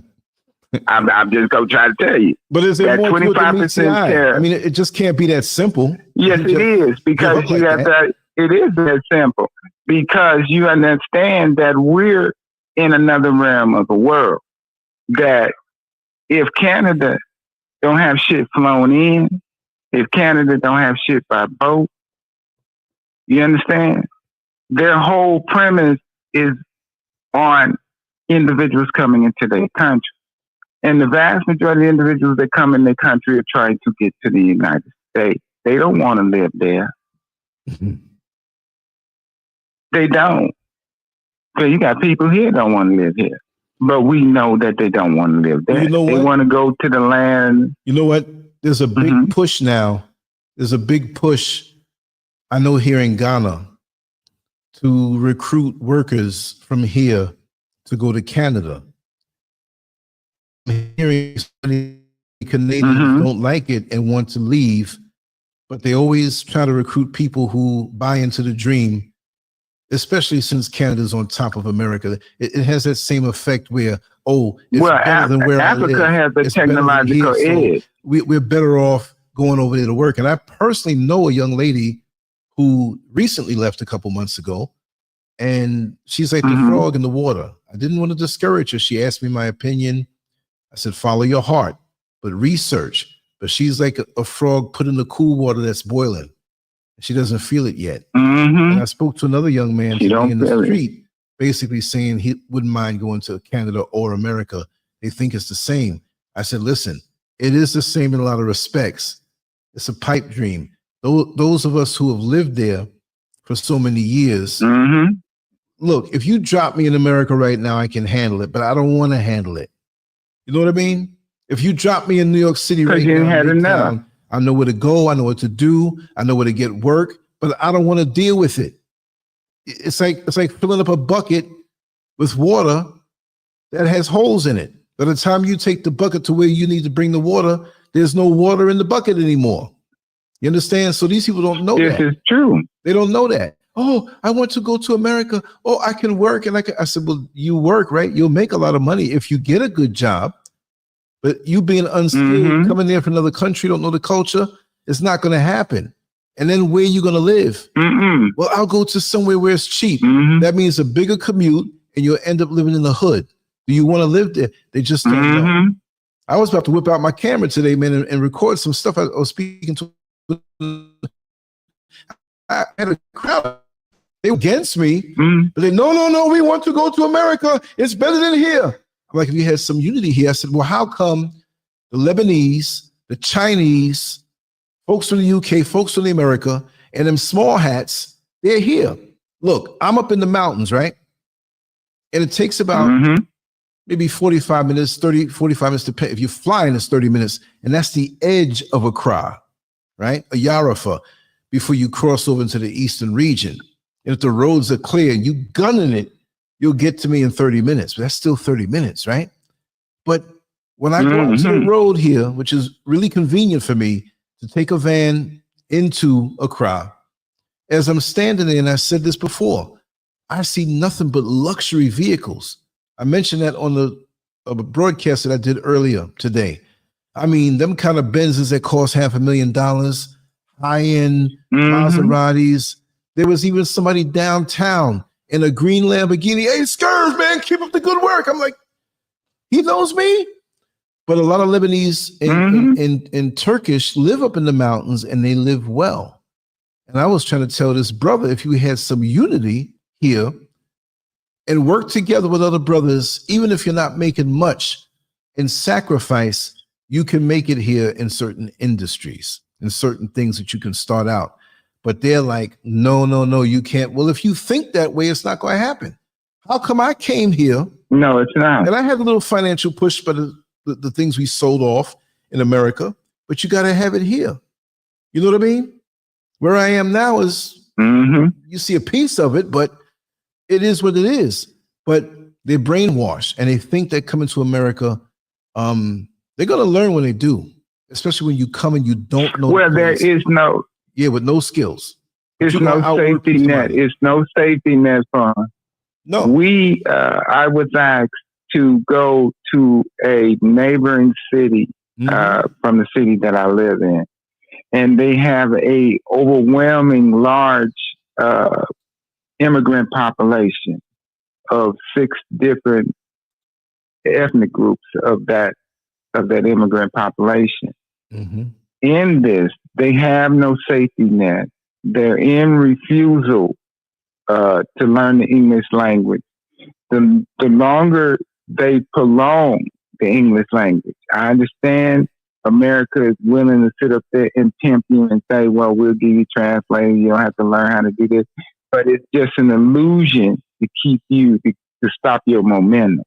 B: I'm just gonna try to tell you.
A: But is it more
B: 25% tariff?
A: I mean, it just can't be that simple.
B: Yes, it is, because you got that. It is that simple, because you understand that we're in another realm of the world. That if Canada don't have shit flown in, if Canada don't have shit by boat, you understand? Their whole premise is on individuals coming into their country. And the vast majority of individuals that come in their country are trying to get to the United States. They don't want to live there.
A: Mm-hmm.
B: They don't. So you got people here that don't want to live here. But we know that they don't want to live there.
A: You know
B: they want to go to the land.
A: You know what? There's a big push now. There's a big push, I know, here in Ghana to recruit workers from here to go to Canada. I'm hearing many Canadians don't like it and want to leave, but they always try to recruit people who buy into the dream, especially since Canada's on top of America. It has that same effect where, it's better than where
B: Africa
A: I live.
B: has a technological edge.
A: So we're better off going over there to work. And I personally know a young lady who recently left a couple months ago, and she's like the frog in the water. I didn't want to discourage her. She asked me my opinion. I said, follow your heart, but research. But she's like a frog put in the cool water that's boiling. She doesn't feel it yet. And I spoke to another young man in the street, basically saying he wouldn't mind going to Canada or America. They think it's the same. I said, listen, it is the same in a lot of respects. It's a pipe dream. Those of us who have lived there for so many years, look, if you drop me in America right now, I can handle it, but I don't want to handle it. You know what I mean? If you drop me in New York City right now, I know where to go. I know what to do. I know where to get work, but I don't want to deal with it. It's like filling up a bucket with water that has holes in it. By the time you take the bucket to where you need to bring the water, there's no water in the bucket anymore. You understand? So these people don't know that.
B: This is true.
A: They don't know that. Oh, I want to go to America. Oh, I can work. And I said, well, you work, right? You'll make a lot of money if you get a good job. But you being unskilled, coming there from another country, don't know the culture, it's not going to happen. And then where are you going to live? Well, I'll go to somewhere where it's cheap. That means a bigger commute, and you'll end up living in the hood. Do you want to live there? They just don't know. I was about to whip out my camera today, man, and record some stuff. I was speaking to. I had a crowd. They were against me, but they, no, we want to go to America. It's better than here. I'm like, if you had some unity here, I said, well, how come the Lebanese, the Chinese, folks from the UK, folks from the America, and them small hats, they're here. Look, I'm up in the mountains, right? And it takes about maybe 45 minutes, 45 minutes to pay. If you're flying, it's 30 minutes. And that's the edge of Accra, right? A Yarafa, before you cross over into the eastern region. And if the roads are clear and you gunning it, you'll get to me in 30 minutes. But that's still 30 minutes, right? But when I go onto the road here, which is really convenient for me to take a van into Accra, as I'm standing there, and I said this before, I see nothing but luxury vehicles. I mentioned that on the broadcast that I did earlier today. I mean, them kind of Benzes that cost $500,000, high-end Maseratis. There was even somebody downtown in a green Lamborghini. Hey, SCURV, man, keep up the good work. I'm like, he knows me. But a lot of Lebanese and Turkish live up in the mountains, and they live well. And I was trying to tell this brother, if you had some unity here and work together with other brothers, even if you're not making much, and sacrifice, you can make it here in certain industries and certain things that you can start out. But they're like, no, you can't. Well, if you think that way, it's not going to happen. How come I came here?
B: No, it's not.
A: And I had a little financial push by the things we sold off in America, but you got to have it here. You know what I mean? Where I am now is, you see a piece of it, but it is what it is. But they're brainwashed, and they think that coming to America, they're They're going to learn when they do, especially when you come and you don't know.
B: Well, there is no.
A: Yeah, with no skills.
B: It's no safety net. It's no safety net for them.
A: No.
B: I was asked to go to a neighboring city from the city that I live in, and they have a overwhelming large immigrant population of 6 different ethnic groups of that immigrant population. In this, they have no safety net. They're in refusal to learn the English language. The longer they prolong the English language, I understand America is willing to sit up there and tempt you and say, well, we'll give you translators. You don't have to learn how to do this. But it's just an illusion to keep you, to stop your momentum.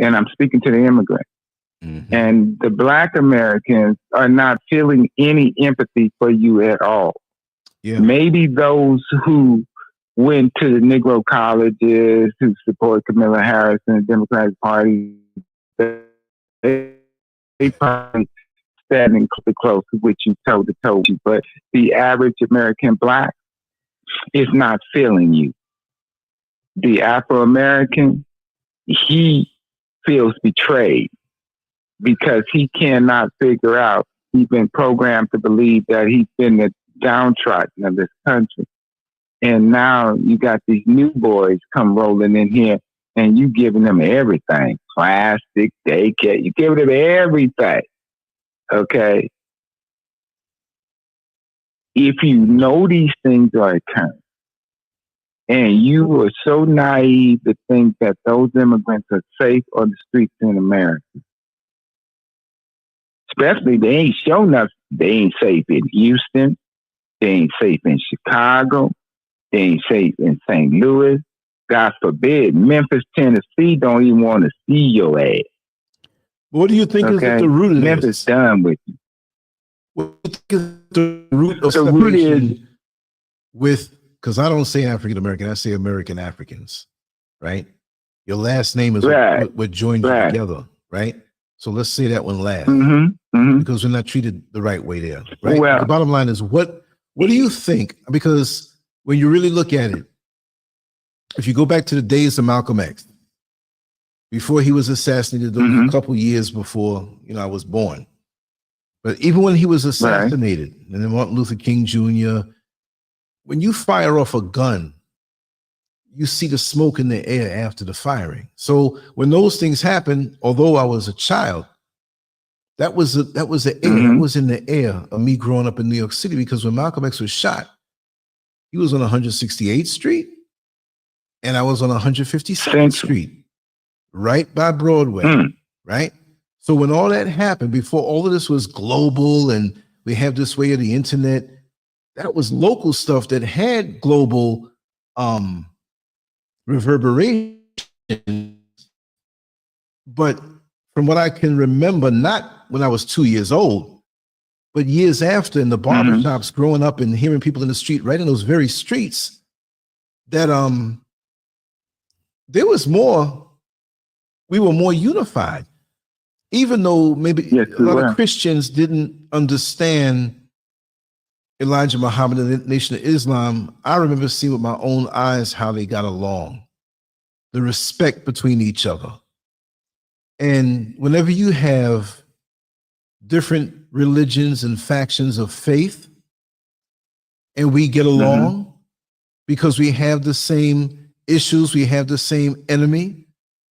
B: And I'm speaking to the immigrants. And the Black Americans are not feeling any empathy for you at all.
A: Yeah.
B: Maybe those who went to the Negro colleges, who support Kamala Harris and the Democratic Party, they probably standing close to what you toe to toe. But the average American Black is not feeling you. The Afro-American, he feels betrayed because he cannot figure out, he's been programmed to believe that he's been the downtrodden of this country. And now you got these new boys come rolling in here and you giving them everything. Plastic, daycare, you giving them everything. Okay? If you know these things are occurring, and you are so naive to think that those immigrants are safe on the streets in America, especially they ain't shown us, they ain't safe in Houston, they ain't safe in Chicago, they ain't safe in St. Louis. God forbid, Memphis, Tennessee don't even want to see your ass.
A: What do you think is at the root of
B: Memphis
A: this?
B: done with you.
A: What do you think is the root of
B: The root
A: separation with, because I don't say African American, I say American Africans, right? Your last name is what joins you together, right? So let's say that one last, because we're not treated the right way there, right?
B: Well,
A: the bottom line is, what do you think? Because when you really look at it, if you go back to the days of Malcolm X, before he was assassinated, those a couple years before, I was born. But even when he was assassinated, and then Martin Luther King Jr., when you fire off a gun, you see the smoke in the air after the firing. So when those things happen, although I was a child, that was the air. That was in the air of me growing up in New York City, because when Malcolm X was shot, he was on 168th Street, and I was on 152nd Street, right by Broadway, right? So when all that happened, before all of this was global and we have this way of the internet, that was local stuff that had global reverberation. But from what I can remember, not when I was 2 years old, but years after, in the barbershops, growing up and hearing people in the street, right in those very streets, that there was more, we were more unified. Even though maybe a lot of Christians didn't understand Elijah Muhammad and the Nation of Islam, I remember seeing with my own eyes how they got along, the respect between each other. And whenever you have different religions and factions of faith, and we get along because we have the same issues, we have the same enemy,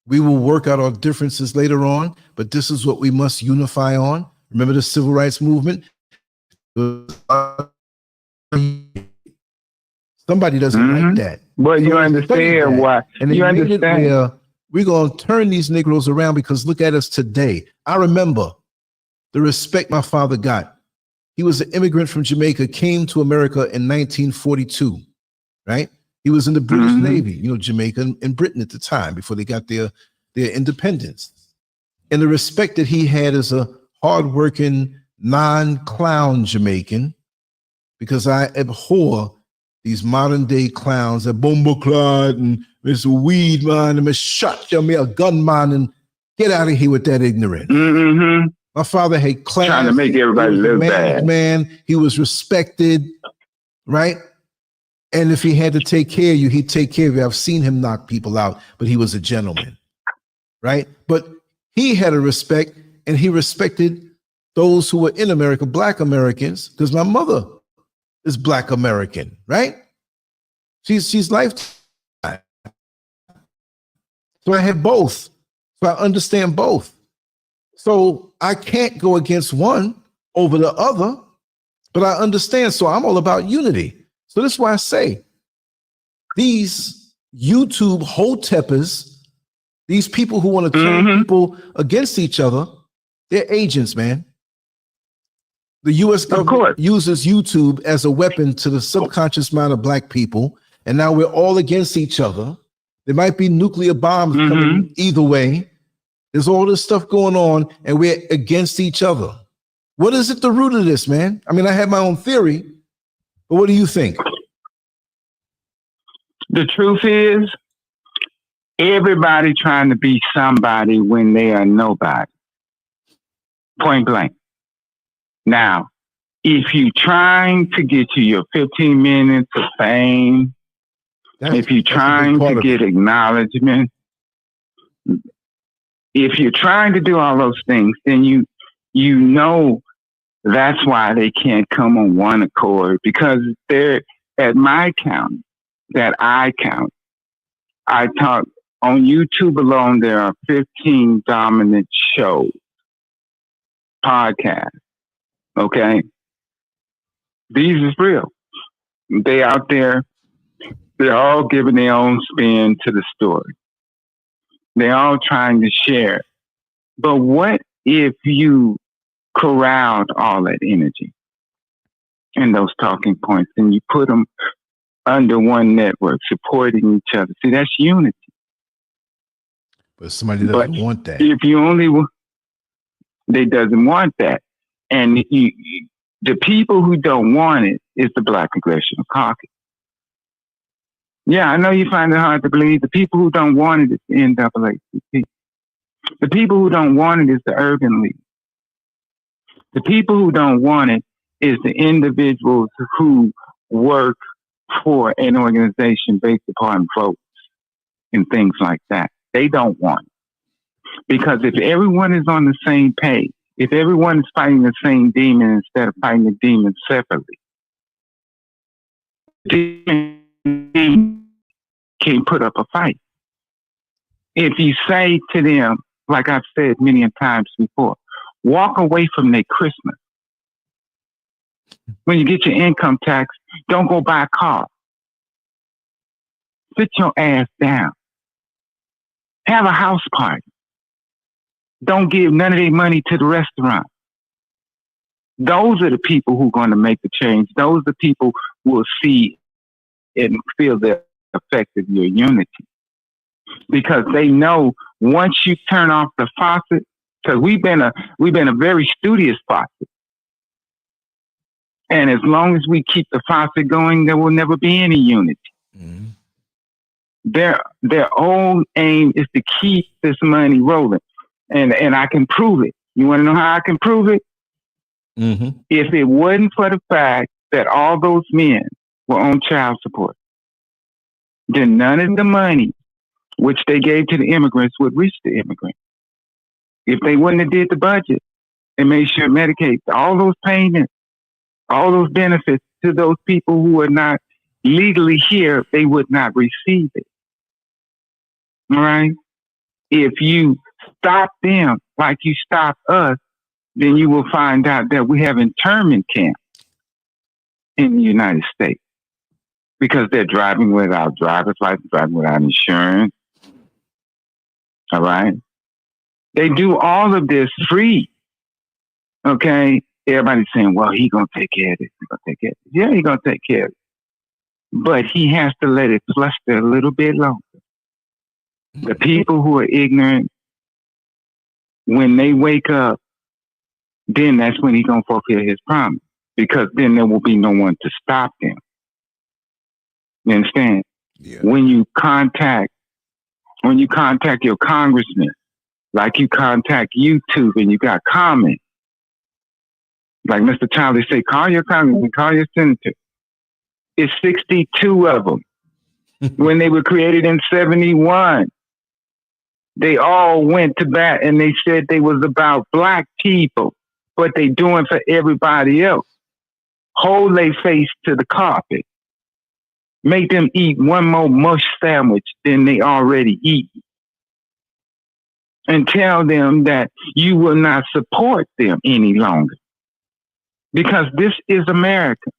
A: we will work out our differences later on, but this is what we must unify on. Remember the civil rights movement? Somebody doesn't like that.
B: But you understand why.
A: And you understand we're going to turn these Negroes around, because look at us today. I remember the respect my father got. He was an immigrant from Jamaica, came to America in 1942, right? He was in the British Navy, Jamaica and Britain at the time, before they got their independence. And the respect that he had as a hardworking, non-clown Jamaican, because I abhor these modern day clowns, a bomber clot and Mr. Weed man and Mr. Shot, me a gun man, and Get out of here with that ignorance.
B: Mm-hmm.
A: My father had class.
B: Trying to make everybody look bad.
A: Man, he was respected, right? And if he had to take care of you, he'd take care of you. I've seen him knock people out, but he was a gentleman, right? But he had a respect, and he respected those who were in America, Black Americans, because my mother is Black American, right? She's lifetime. So I have both. So I understand both. So I can't go against one over the other, but I understand. So I'm all about unity. So this is why I say these YouTube hoteppers, these people who want to turn people against each other, they're agents, man. The U.S. government uses YouTube as a weapon to the subconscious mind of Black people, and now we're all against each other. There might be nuclear bombs coming either way. There's all this stuff going on, and we're against each other. What is at the root of this, man? I mean, I have my own theory, but what do you think?
B: The truth is, everybody trying to be somebody when they are nobody. Point blank. Now, if you're trying to get to your 15 minutes of fame, if you're trying to get acknowledgement, if you're trying to do all those things, then you know that's why they can't come on one accord, because they're at my count, that I count. I talk on YouTube alone, there are 15 dominant shows, podcasts. Okay. These is real. They out there. They're all giving their own spin to the story. They're all trying to share. But what if you corralled all that energy and those talking points and you put them under one network, supporting each other? See, that's unity.
A: But somebody doesn't want that.
B: If you they doesn't want that. And the people who don't want it is the Black Congressional Caucus. Yeah, I know you find it hard to believe. The people who don't want it is the NAACP. The people who don't want it is the Urban League. The people who don't want it is the individuals who work for an organization based upon votes and things like that. They don't want it. Because if everyone is on the same page, if everyone is fighting the same demon instead of fighting the demon separately, the demon can put up a fight. If you say to them, like I've said many times before, walk away from their Christmas. When you get your income tax, don't go buy a car. Sit your ass down. Have a house party. Don't give none of their money to the restaurant. Those are the people who are going to make the change. Those are the people who will see and feel the effect of your unity. Because they know once you turn off the faucet, because we've been a very studious faucet. And as long as we keep the faucet going, there will never be any unity. Mm-hmm. Their own aim is to keep this money rolling. And I can prove it. You want to know how I can prove it? Mm-hmm. If it wasn't for the fact that all those men were on child support, then none of the money which they gave to the immigrants would reach the immigrants. If they wouldn't have did the budget and made sure Medicaid, all those payments, all those benefits to those people who are not legally here, they would not receive it. All right? If you stop them like you stop us, then you will find out that we have internment camps in the United States because they're driving without driver's license, driving without insurance. All right? They do all of this free. Okay? Everybody's saying, well, he's going to take care of this. He's going to take care of this. Yeah, he's going to take care of it. But he has to let it fluster a little bit longer. The people who are ignorant, when they wake up, then that's when he's going to fulfill his promise. Because then there will be no one to stop them. You understand? Yeah. When you contact your congressman Like you contact YouTube and you got comments. Like Mr. Charlie say, call your congressman, call your senator. It's 62 of them. When they were created in 71, they all went to bat and they said they was about black people, but they doing for everybody else. Hold their face to the carpet. Make them eat one more mush sandwich than they already eat. And tell them that you will not support them any longer. Because this is America.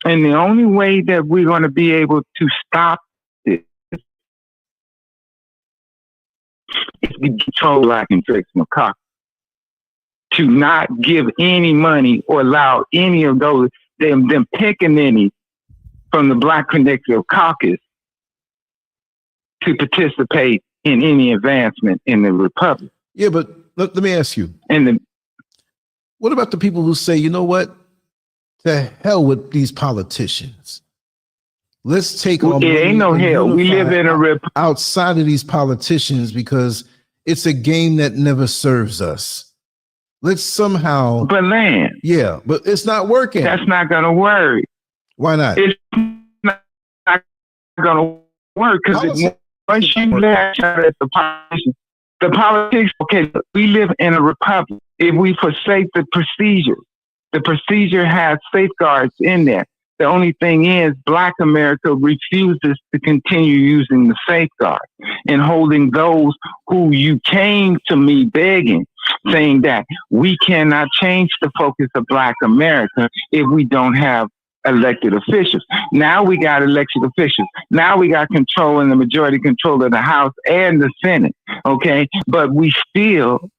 B: And the only way that we're going to be able to stop this is to control black and Trace McCoy. To not give any money or allow any of those, them picking any from the Black Connective Caucus to participate in any advancement in the Republic.
A: Yeah, but let me ask you. What about the people who say, you know what? To hell with these politicians. Let's take on.
B: It ain't no hell. We live in a republic
A: outside of these politicians because it's a game that never serves us. Let's somehow.
B: But land.
A: Yeah, but it's not working.
B: That's not going to work.
A: Why not?
B: It's not going to work because once you lash out at the politics, okay, we live in a republic. If we forsake the procedure has safeguards in there. The only thing is Black America refuses to continue using the safeguard and holding those who you came to me begging, saying that we cannot change the focus of Black America if we don't have elected officials. Now we got elected officials. Now we got control and the majority control of the House and the Senate. Okay. But we still,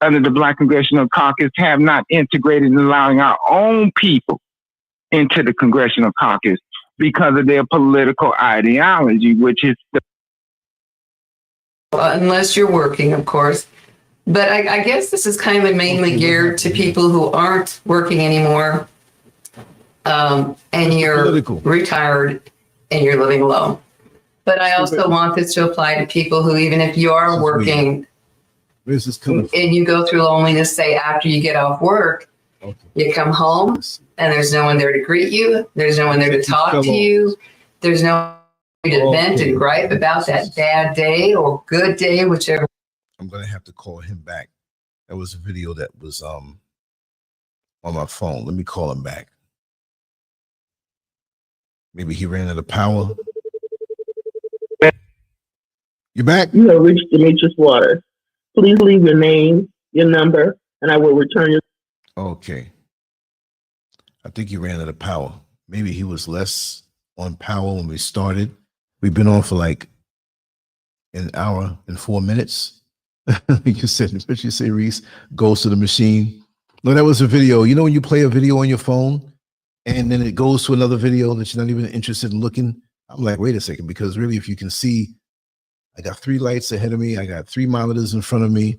B: under the Black Congressional Caucus, have not integrated in allowing our own people into the Congressional Caucus because of their political ideology, which is
F: unless you're working, of course. But I guess this is kind of mainly geared to people who aren't working anymore, and you're retired and you're living low. But I also want this to apply to people who, even if you are working,
A: where's this coming from?
F: And you go through loneliness, say after you get off work, you come home and there's no one there to greet you. There's no one there to talk to you. There's no one to vent and gripe about that bad day or good day, whichever.
A: I'm going to have to call him back. That was a video that was on my phone. Let me call him back. Maybe he ran out of power. You back?
G: You have reached Demetrius Waters. Please leave your name, your number, and I will return your.
A: Okay. I think he ran out of power. Maybe he was less on power when we started. We've been on for like an hour and 4 minutes. You said, what you say, Reese? Goes to the machine. No, that was a video. You know when you play a video on your phone and then it goes to another video that you're not even interested in looking? I'm like, wait a second, because really, if you can see, I got 3 lights ahead of me. I got 3 monitors in front of me.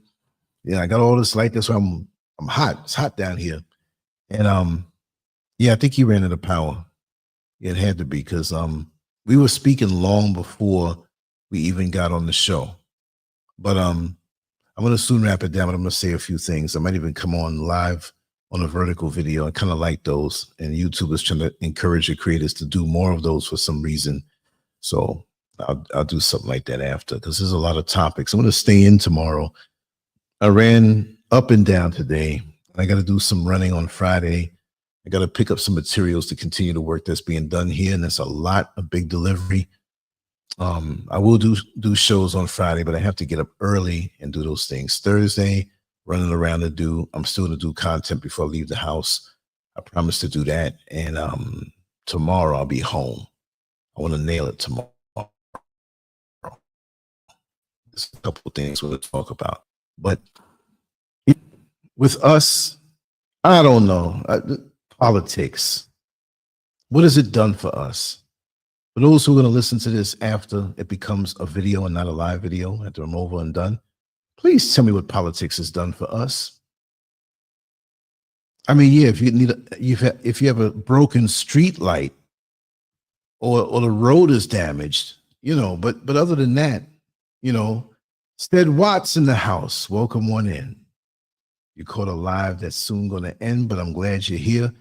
A: Yeah, I got all this light. That's why I'm hot. It's hot down here. And yeah, I think he ran out of power. Yeah, it had to be because we were speaking long before we even got on the show. But I'm gonna soon wrap it down, but I'm gonna say a few things. I might even come on live on a vertical video. I kind of like those, and YouTube is trying to encourage the creators to do more of those for some reason. So I'll do something like that after, because there's a lot of topics. I'm going to stay in tomorrow. I ran up and down today. I got to do some running on Friday. I got to pick up some materials to continue the work that's being done here, and that's a lot of big delivery. I will do shows on Friday, but I have to get up early and do those things. Thursday, running around I'm still going to do content before I leave the house. I promise to do that. And tomorrow I'll be home. I want to nail it tomorrow. There's a couple of things we'll talk about. But with us, I don't know. Politics. What has it done for us? For those who are going to listen to this after it becomes a video and not a live video, after I'm over and done, please tell me what politics has done for us. I mean, yeah, if you have a broken street light or the road is damaged, you know, but other than that, you know, Stead Watts in the house. Welcome on in. You caught a live that's soon going to end, but I'm glad you're here.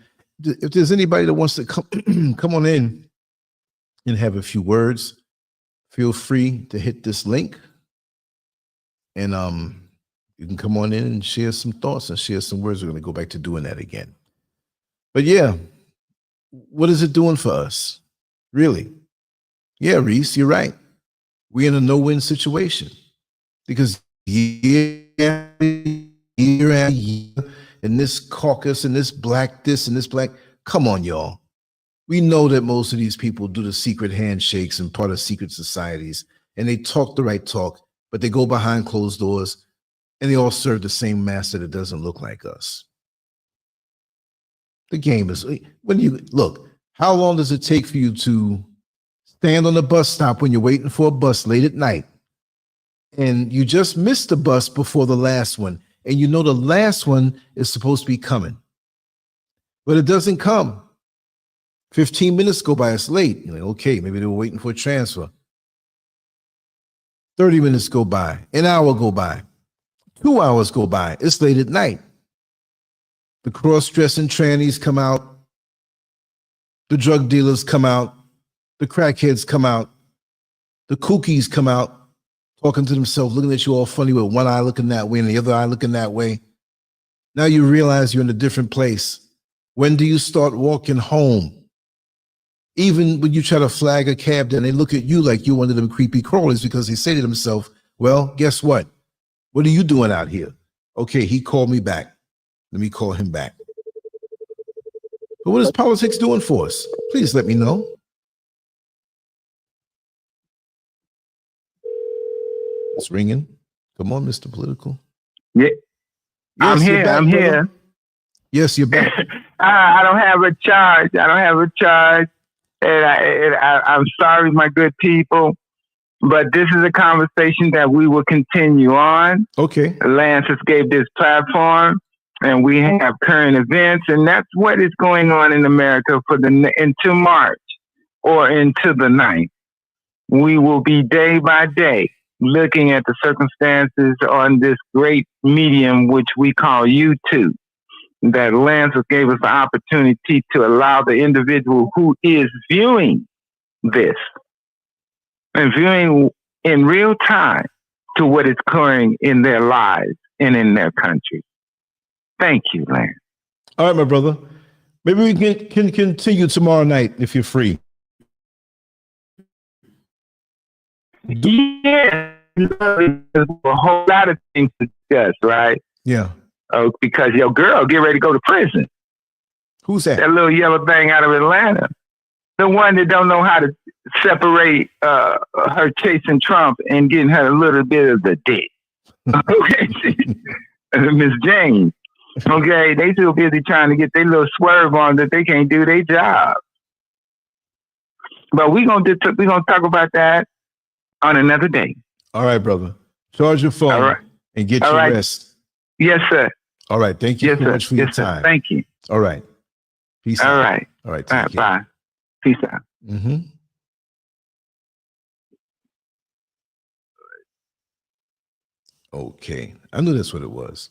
A: If there's anybody that wants to come on in and have a few words, feel free to hit this link, and you can come on in and share some thoughts and share some words. We're going to go back to doing that again. But yeah, what is it doing for us? Really? Yeah, Reese, you're right. We're in a no-win situation because year after year, and this caucus and this black this and this black, come on, y'all. We know that most of these people do the secret handshakes and part of secret societies, and they talk the right talk, but they go behind closed doors, and they all serve the same master that doesn't look like us. The game is, when you look, how long does it take for you to stand on the bus stop when you're waiting for a bus late at night, and you just missed the bus before the last one, and you know the last one is supposed to be coming, but it doesn't come. 15 minutes go by, it's late. You're like, okay, maybe they were waiting for a transfer. 30 minutes go by, an hour go by, 2 hours go by, it's late at night. The cross-dressing trannies come out, the drug dealers come out, the crackheads come out, the kookies come out, talking to themselves, looking at you all funny with one eye looking that way and the other eye looking that way. Now you realize you're in a different place. When do you start walking home? Even when you try to flag a cab, then they look at you like you're one of them creepy crawlers because they say to themselves, well, guess what? What are you doing out here? Okay, he called me back. Let me call him back. But what is politics doing for us? Please let me know. It's ringing. Come on, Mr. Political.
B: Yeah,
A: Yes,
B: I'm
A: you're
B: here.
A: back,
B: I'm
A: brother.
B: here.
A: Yes, you're back.
B: I don't have a charge. I don't have a charge. And I'm sorry, my good people, but this is a conversation that we will continue on.
A: Okay.
B: Lance has gave this platform, and we have current events, and that's what is going on in America for into March or into the 9th. We will be day by day looking at the circumstances on this great medium, which we call YouTube, that Lance gave us the opportunity to allow the individual who is viewing this and viewing in real time to what is occurring in their lives and in their country. Thank you, Lance.
A: All right, my brother. Maybe we can continue tomorrow night if you're free.
B: Yeah, there's a whole lot of things to discuss, right?
A: Yeah.
B: Oh, because your girl get ready to go to prison.
A: Who's that?
B: That little yellow thing out of Atlanta. The one that don't know how to separate her chasing Trump and getting her a little bit of the dick. Okay, Miss Jane. Okay, they too busy trying to get their little swerve on that they can't do their job. But we're gonna talk about that on another day.
A: All right, brother. Charge your phone.
B: All right.
A: And get
B: All
A: your
B: right.
A: rest.
B: Yes, sir.
A: All right. Thank you
B: Yes,
A: so
B: sir.
A: much for your
B: Yes, sir.
A: time.
B: Thank you.
A: All right. Peace
B: All
A: out.
B: right.
A: All right.
B: All
A: Take
B: right.
A: care.
B: Bye. Peace out.
A: Mm-hmm. Okay. I knew that's what it was.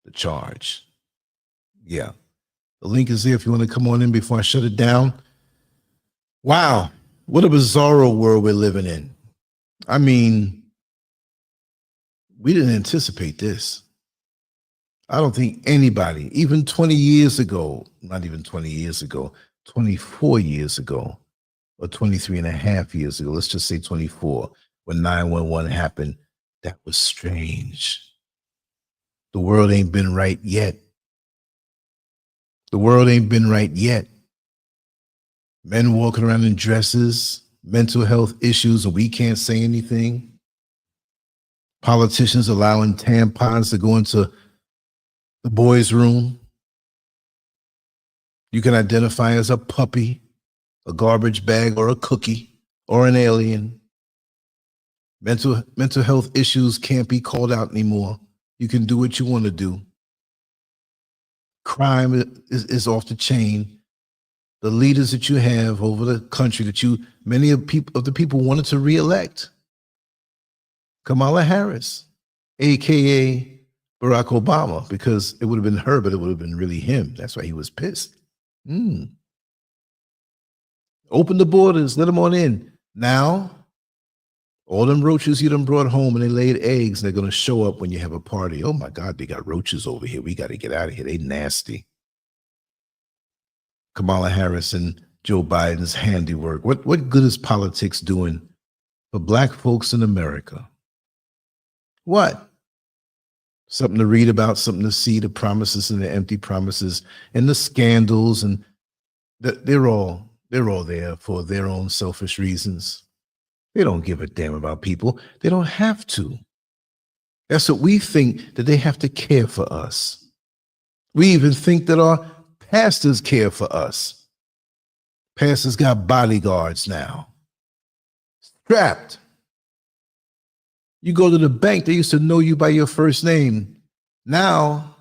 A: The charge. Yeah. The link is there if you want to come on in before I shut it down. Wow. What a bizarro world we're living in. I mean, we didn't anticipate this. I don't think anybody, even 20 years ago, not even 20 years ago, 24 years ago, or 23 and a half years ago, let's just say 24, when 9/11 happened, that was strange. The world ain't been right yet. The world ain't been right yet. Men walking around in dresses, mental health issues, and we can't say anything. Politicians allowing tampons to go into the boys' room. You can identify as a puppy, a garbage bag, or a cookie, or an alien. Mental health issues can't be called out anymore. You can do what you want to do. Crime is off the chain. The leaders that you have over the country that many of the people wanted to reelect. Kamala Harris, aka Barack Obama, because it would have been her, but it would have been really him. That's why he was pissed. Open the borders, let them on in. Now, all them roaches you done brought home and they laid eggs, they're going to show up when you have a party. Oh my God, they got roaches over here. We got to get out of here. They nasty. Kamala Harris and Joe Biden's handiwork. What good is politics doing for black folks in America? What? Something to read about, something to see, the promises and the empty promises and the scandals, and they're all there for their own selfish reasons. They don't give a damn about people. They don't have to. That's what we think, that they have to care for us. We even think that our pastors care for us. Pastors got bodyguards now. Strapped. You go to the bank, they used to know you by your first name. Now,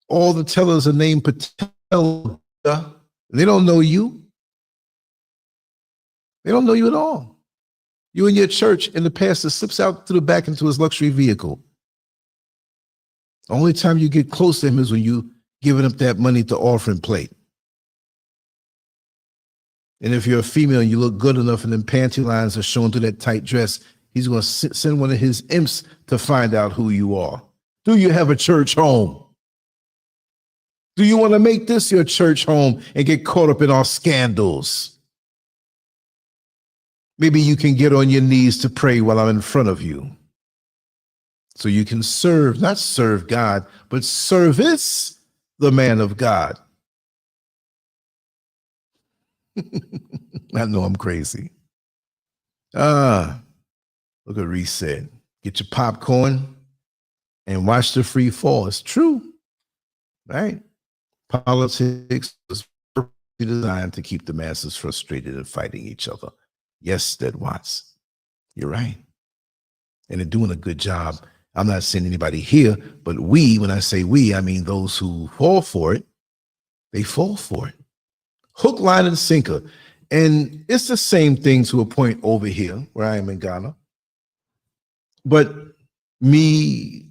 A: all the tellers are named Patel. They don't know you. They don't know you at all. You in your church, and the pastor slips out through the back into his luxury vehicle. The only time you get close to him is when you giving up that money to offering plate. And if you're a female and you look good enough and then panty lines are showing through that tight dress, he's going to send one of his imps to find out who you are. Do you have a church home? Do you want to make this your church home and get caught up in our scandals? Maybe you can get on your knees to pray while I'm in front of you. So you can serve, not serve God, but service the man of God. I know I'm crazy. Look at Reese said. Get your popcorn and watch the free fall. It's true, right? Politics was designed to keep the masses frustrated and fighting each other. Yes, Dead Watts, you're right. And they're doing a good job. I'm not saying anybody here, but we, when I say we, I mean those who fall for it, they fall for it. Hook, line, and sinker. And it's the same thing to a point over here where I am in Ghana. But me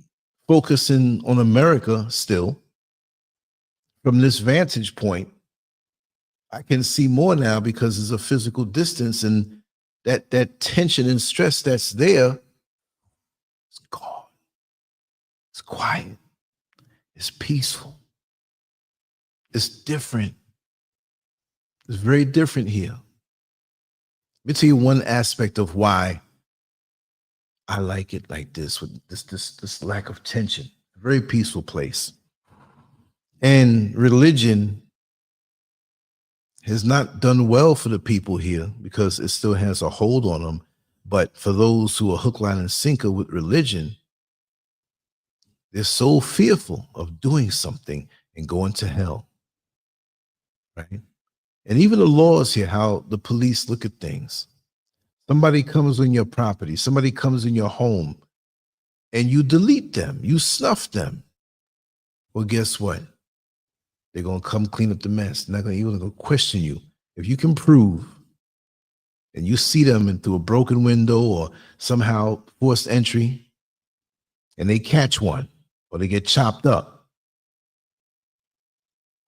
A: focusing on America still, from this vantage point, I can see more now because there's a physical distance, and that tension and stress that's there, it's gone. It's quiet. It's peaceful. It's different. It's very different here. Let me tell you one aspect of why I like it like this, with this lack of tension. A very peaceful place. And religion has not done well for the people here because it still has a hold on them. But for those who are hook, line, and sinker with religion, they're so fearful of doing something and going to hell, right? And even the laws here, how the police look at things. Somebody comes on your property, somebody comes in your home, and you delete them, you snuff them. Well, guess what? They're going to come clean up the mess. They're not going to even question you. If you can prove, and you see them in through a broken window or somehow forced entry, and they catch one, or they get chopped up,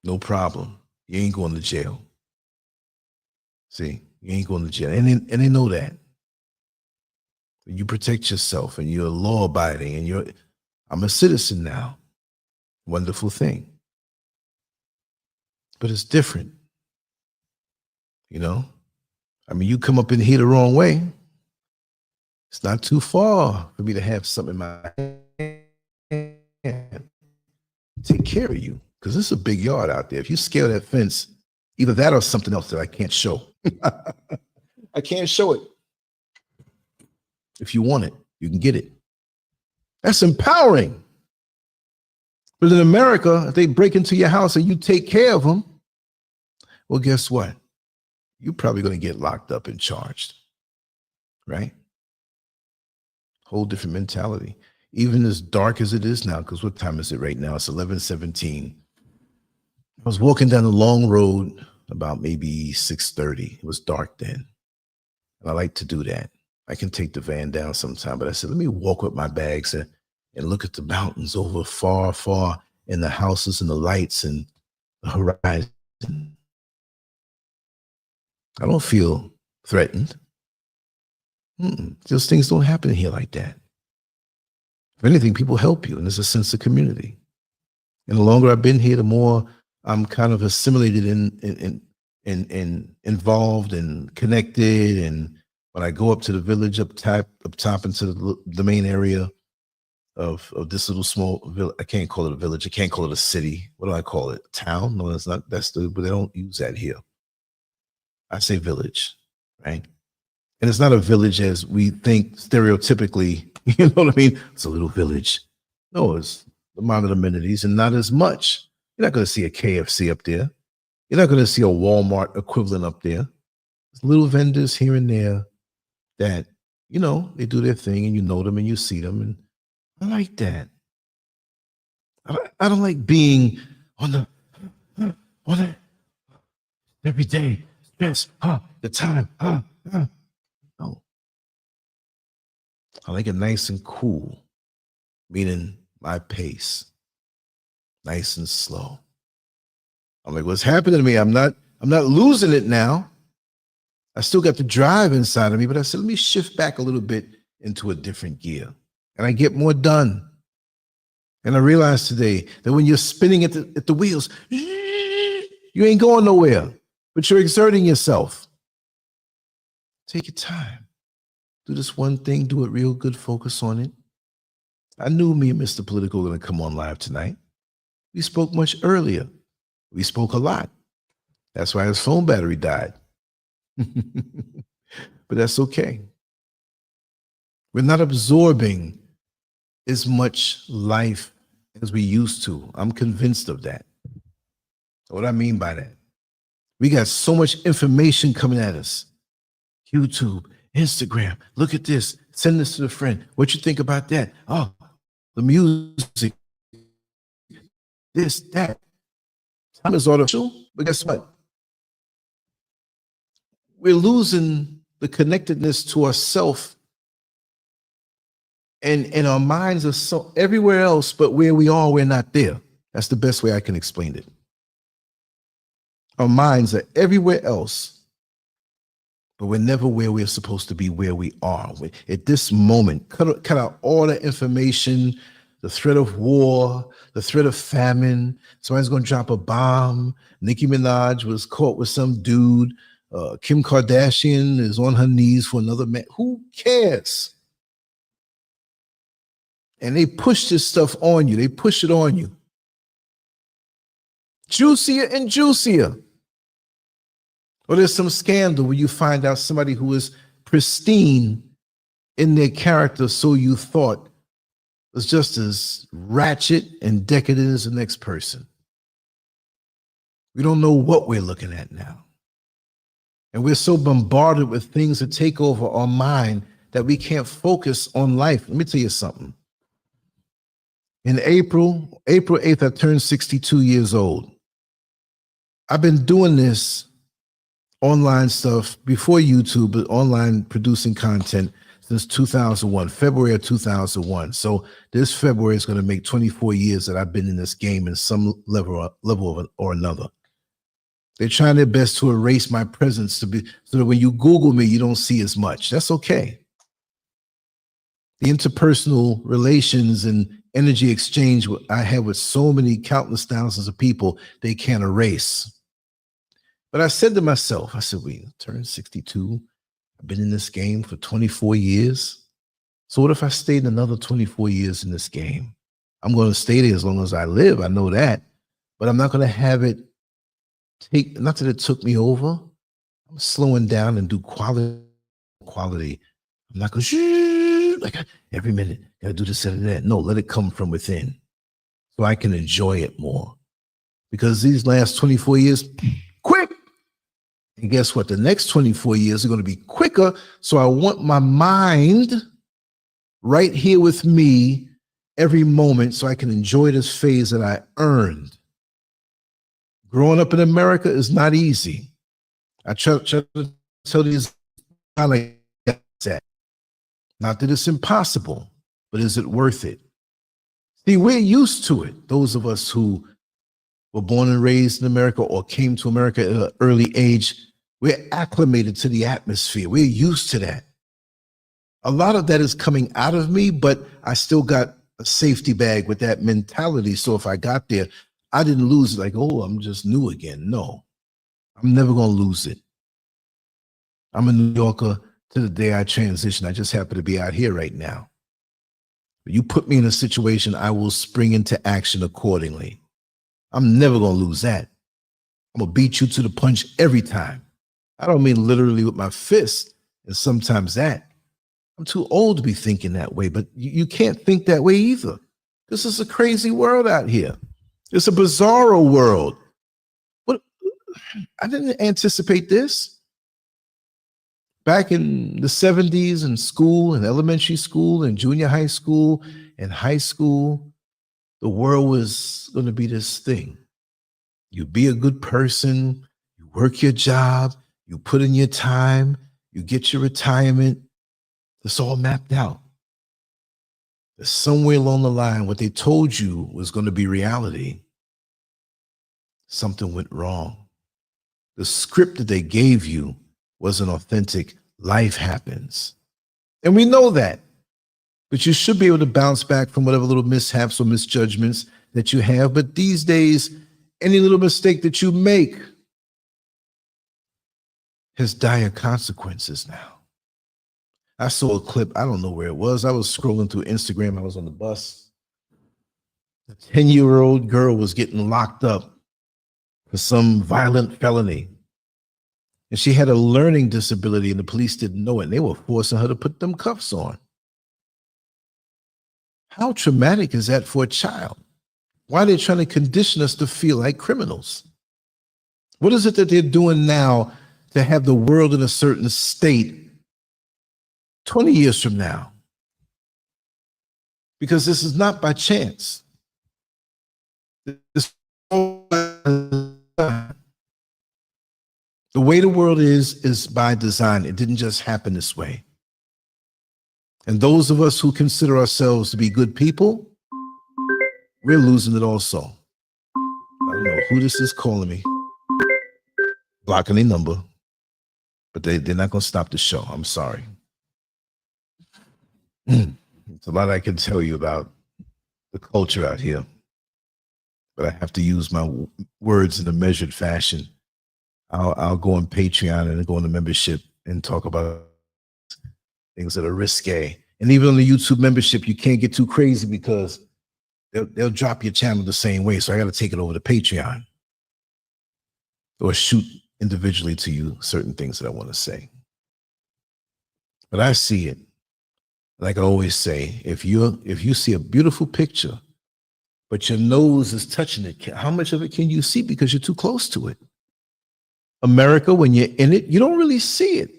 A: no problem. You ain't going to jail. See, you ain't going to jail. And they know that. You protect yourself and you're law abiding and I'm a citizen now. Wonderful thing. But it's different. You know? I mean, you come up in here the wrong way. It's not too far for me to have something in my hand. Take care of you. Because it's a big yard out there. If you scale that fence, either that or something else that I can't show. I can't show it. If you want it, you can get it. That's empowering. But in America, if they break into your house and you take care of them, well, guess what? You're probably going to get locked up and charged, right? Whole different mentality. Even as dark as it is now, because what time is it right now? It's 11:17. I was walking down the long road about maybe 6:30. It was dark then. And I like to do that. I can take the van down sometime, but I said, let me walk with my bags and look at the mountains over far, far, and the houses and the lights and the horizon. I don't feel threatened. Those things don't happen here like that. If anything, people help you, and there's a sense of community. And the longer I've been here, the more I'm kind of assimilated and involved and connected. And when I go up to the village up top into the main area of this little small village, I can't call it a village. I can't call it a city. What do I call it? A town? No, that's not. But they don't use that here. I say village, right? And it's not a village as we think stereotypically. You know what I mean? It's a little village. No, it's the amount of amenities and not as much. You're not going to see a KFC up there. You're not going to see a Walmart equivalent up there. There's little vendors here and there that, you know, they do their thing and you know them and you see them. And I like that. I don't like being on the every day, stress, the time, no. I like it nice and cool, meaning my pace, nice and slow. I'm like, what's happening to me? I'm not losing it now. I still got the drive inside of me, but I said, let me shift back a little bit into a different gear. And I get more done. And I realized today that when you're spinning at the wheels, you ain't going nowhere, but you're exerting yourself. Take your time. Do this one thing, do it real good, focus on it. I knew me and Mr. Political were going to come on live tonight. We spoke much earlier. We spoke a lot. That's why his phone battery died. But that's okay. We're not absorbing as much life as we used to. I'm convinced of that. What I mean by that, we got so much information coming at us. YouTube, Instagram, look at this, send this to a friend. What you think about that? Oh, the music, this, that. Time is artificial, but guess what? We're losing the connectedness to ourself, and our minds are so everywhere else, but where we are, we're not there. That's the best way I can explain it. Our minds are everywhere else, but we're never where we're supposed to be, where we are. At this moment, cut out all the information, the threat of war, the threat of famine. Somebody's going to drop a bomb. Nicki Minaj was caught with some dude. Kim Kardashian is on her knees for another man. Who cares? And they push this stuff on you. They push it on you. Juicier and juicier. Or there's some scandal where you find out somebody who is pristine in their character, so you thought, was just as ratchet and decadent as the next person. We don't know what we're looking at now. And we're so bombarded with things that take over our mind that we can't focus on life. Let me tell you something. In April 8th, I turned 62 years old. I've been doing this online stuff before YouTube, but online producing content since 2001, February of 2001. So this February is going to make 24 years that I've been in this game in some level or another. They're trying their best to erase my presence so that when you Google me, you don't see as much. That's okay. The interpersonal relations and energy exchange I have with so many countless thousands of people, they can't erase. But I said to myself, I said, we turned 62. I've been in this game for 24 years. So what if I stayed another 24 years in this game? I'm going to stay there as long as I live. I know that. But I'm not going to have it take, not that it took me over. I'm slowing down and do quality. I'm not going to, like every minute, got to do this and that. No, let it come from within so I can enjoy it more. Because these last 24 years, quick. And guess what? The next 24 years are going to be quicker. So I want my mind right here with me every moment so I can enjoy this phase that I earned. Growing up in America is not easy. I try to tell these like that. Not that it's impossible, but is it worth it? See, we're used to it. Those of us who were born and raised in America or came to America at an early age, we're acclimated to the atmosphere. We're used to that. A lot of that is coming out of me, but I still got a safety bag with that mentality. So if I got there, I didn't lose it like, oh, I'm just new again. No, I'm never going to lose it. I'm a New Yorker to the day I transition. I just happen to be out here right now. You put me in a situation, I will spring into action accordingly. I'm never going to lose that. I'm going to beat you to the punch every time. I don't mean literally with my fist, and sometimes that. I'm too old to be thinking that way, but you can't think that way either. This is a crazy world out here. It's a bizarro world. But I didn't anticipate this. Back in the 70s in school, in elementary school, and junior high school, and high school, the world was going to be this thing. You be a good person, you work your job, you put in your time, you get your retirement. It's all mapped out. There's somewhere along the line, what they told you was going to be reality. Something went wrong. The script that they gave you wasn't authentic. Life happens. And we know that. But you should be able to bounce back from whatever little mishaps or misjudgments that you have. But these days, any little mistake that you make has dire consequences now. I saw a clip, I don't know where it was. I was scrolling through Instagram. I was on the bus. A 10-year-old girl was getting locked up for some violent felony. And she had a learning disability, and the police didn't know it. And they were forcing her to put them cuffs on. How traumatic is that for a child? Why are they trying to condition us to feel like criminals? What is it that they're doing now to have the world in a certain state 20 years from now? Because this is not by chance. The way the world is by design. It didn't just happen this way. And those of us who consider ourselves to be good people, we're losing it also. I don't know who this is calling me. Blocking their number. But they're not going to stop the show. I'm sorry. It's a lot I can tell you about the culture out here. But I have to use my words in a measured fashion. I'll go on Patreon and go on the membership and talk about things that are risque. And even on the YouTube membership, you can't get too crazy because they'll drop your channel the same way. So I got to take it over to Patreon or shoot individually to you certain things that I want to say. But I see it. Like I always say, if you see a beautiful picture, but your nose is touching it, how much of it can you see because you're too close to it? America, when you're in it, you don't really see it.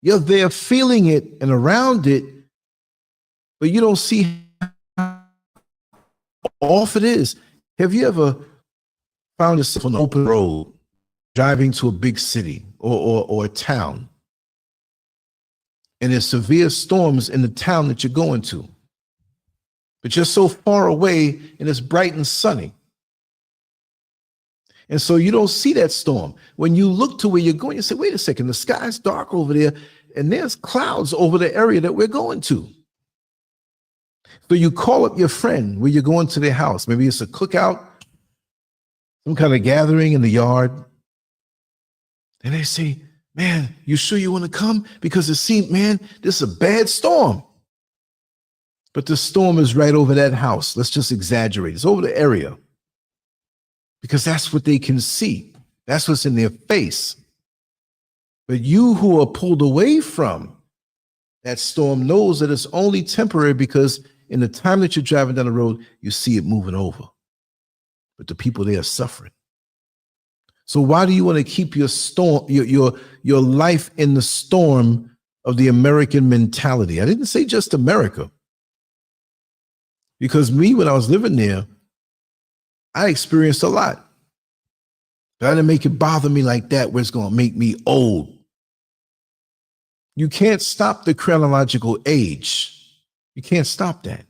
A: You're there feeling it and around it, but you don't see how off it is. Have you ever found yourself on an open road, driving to a big city or a town, and there's severe storms in the town that you're going to, but you're so far away and it's bright and sunny? And so you don't see that storm. When you look to where you're going, you say, wait a second, the sky's dark over there and there's clouds over the area that we're going to. So you call up your friend where you're going to their house. Maybe it's a cookout, some kind of gathering in the yard. And they say, man, you sure you want to come? Because it seems, man, this is a bad storm. But the storm is right over that house. Let's just exaggerate. It's over the area. Because that's what they can see. That's what's in their face. But you who are pulled away from that storm knows that it's only temporary, because in the time that you're driving down the road, you see it moving over. But the people there are suffering. So why do you want to keep your storm, your life in the storm of the American mentality? I didn't say just America. Because me, when I was living there, I experienced a lot. But I didn't make it bother me like that where it's going to make me old. You can't stop the chronological age. You can't stop that.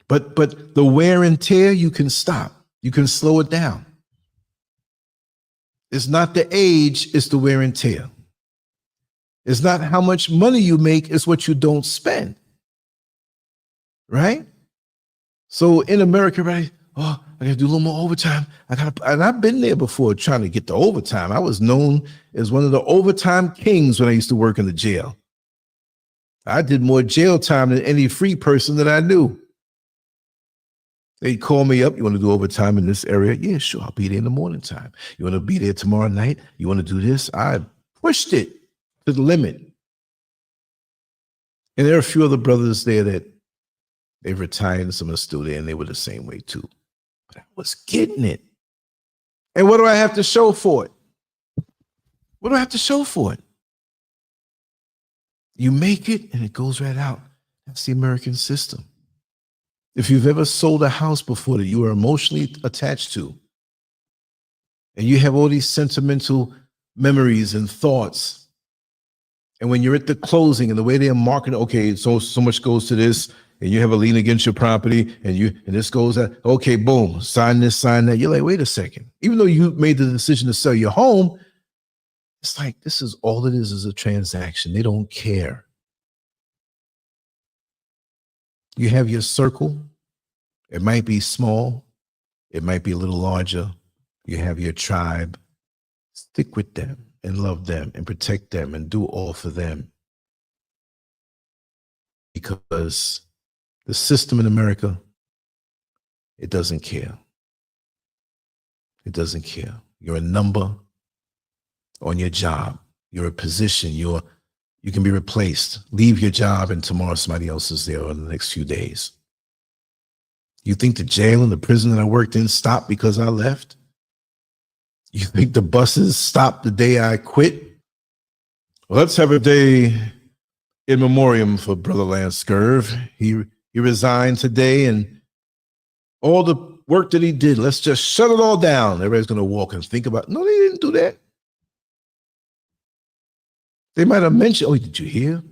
A: But the wear and tear, you can stop. You can slow it down. It's not the age, it's the wear and tear. It's not how much money you make, it's what you don't spend. Right? So in America, right? Oh, I gotta do a little more overtime. And I've been there before trying to get the overtime. I was known as one of the overtime kings when I used to work in the jail. I did more jail time than any free person that I knew. They'd call me up. You want to do overtime in this area? Yeah, sure. I'll be there in the morning time. You want to be there tomorrow night? You want to do this? I pushed it to the limit. And there are a few other brothers there that they've retired, and some are still there, and they were the same way too. But I was getting it. And what do I have to show for it? What do I have to show for it? You make it, and it goes right out. That's the American system. If you've ever sold a house before that you are emotionally attached to, and you have all these sentimental memories and thoughts, and when you're at the closing and the way they're marketing, okay, so much goes to this, and you have a lien against your property, and this goes out, okay, boom, sign this, sign that. You're like, wait a second. Even though you made the decision to sell your home, it's like, this is all it is a transaction. They don't care. You have your circle. It might be small. It might be a little larger. You have your tribe. Stick with them and love them and protect them and do all for them. Because the system in America, it doesn't care. It doesn't care. You're a number on your job. You're a position. You can be replaced. Leave your job and tomorrow somebody else is there in the next few days. You think the jail and the prison that I worked in stopped because I left? You think the buses stopped the day I quit? Well, let's have a day in memoriam for Brother LANCESCURV. He resigned today, and all the work that he did, let's just shut it all down. Everybody's going to walk and think about, no, they didn't do that. They might have mentioned, oh, did you hear?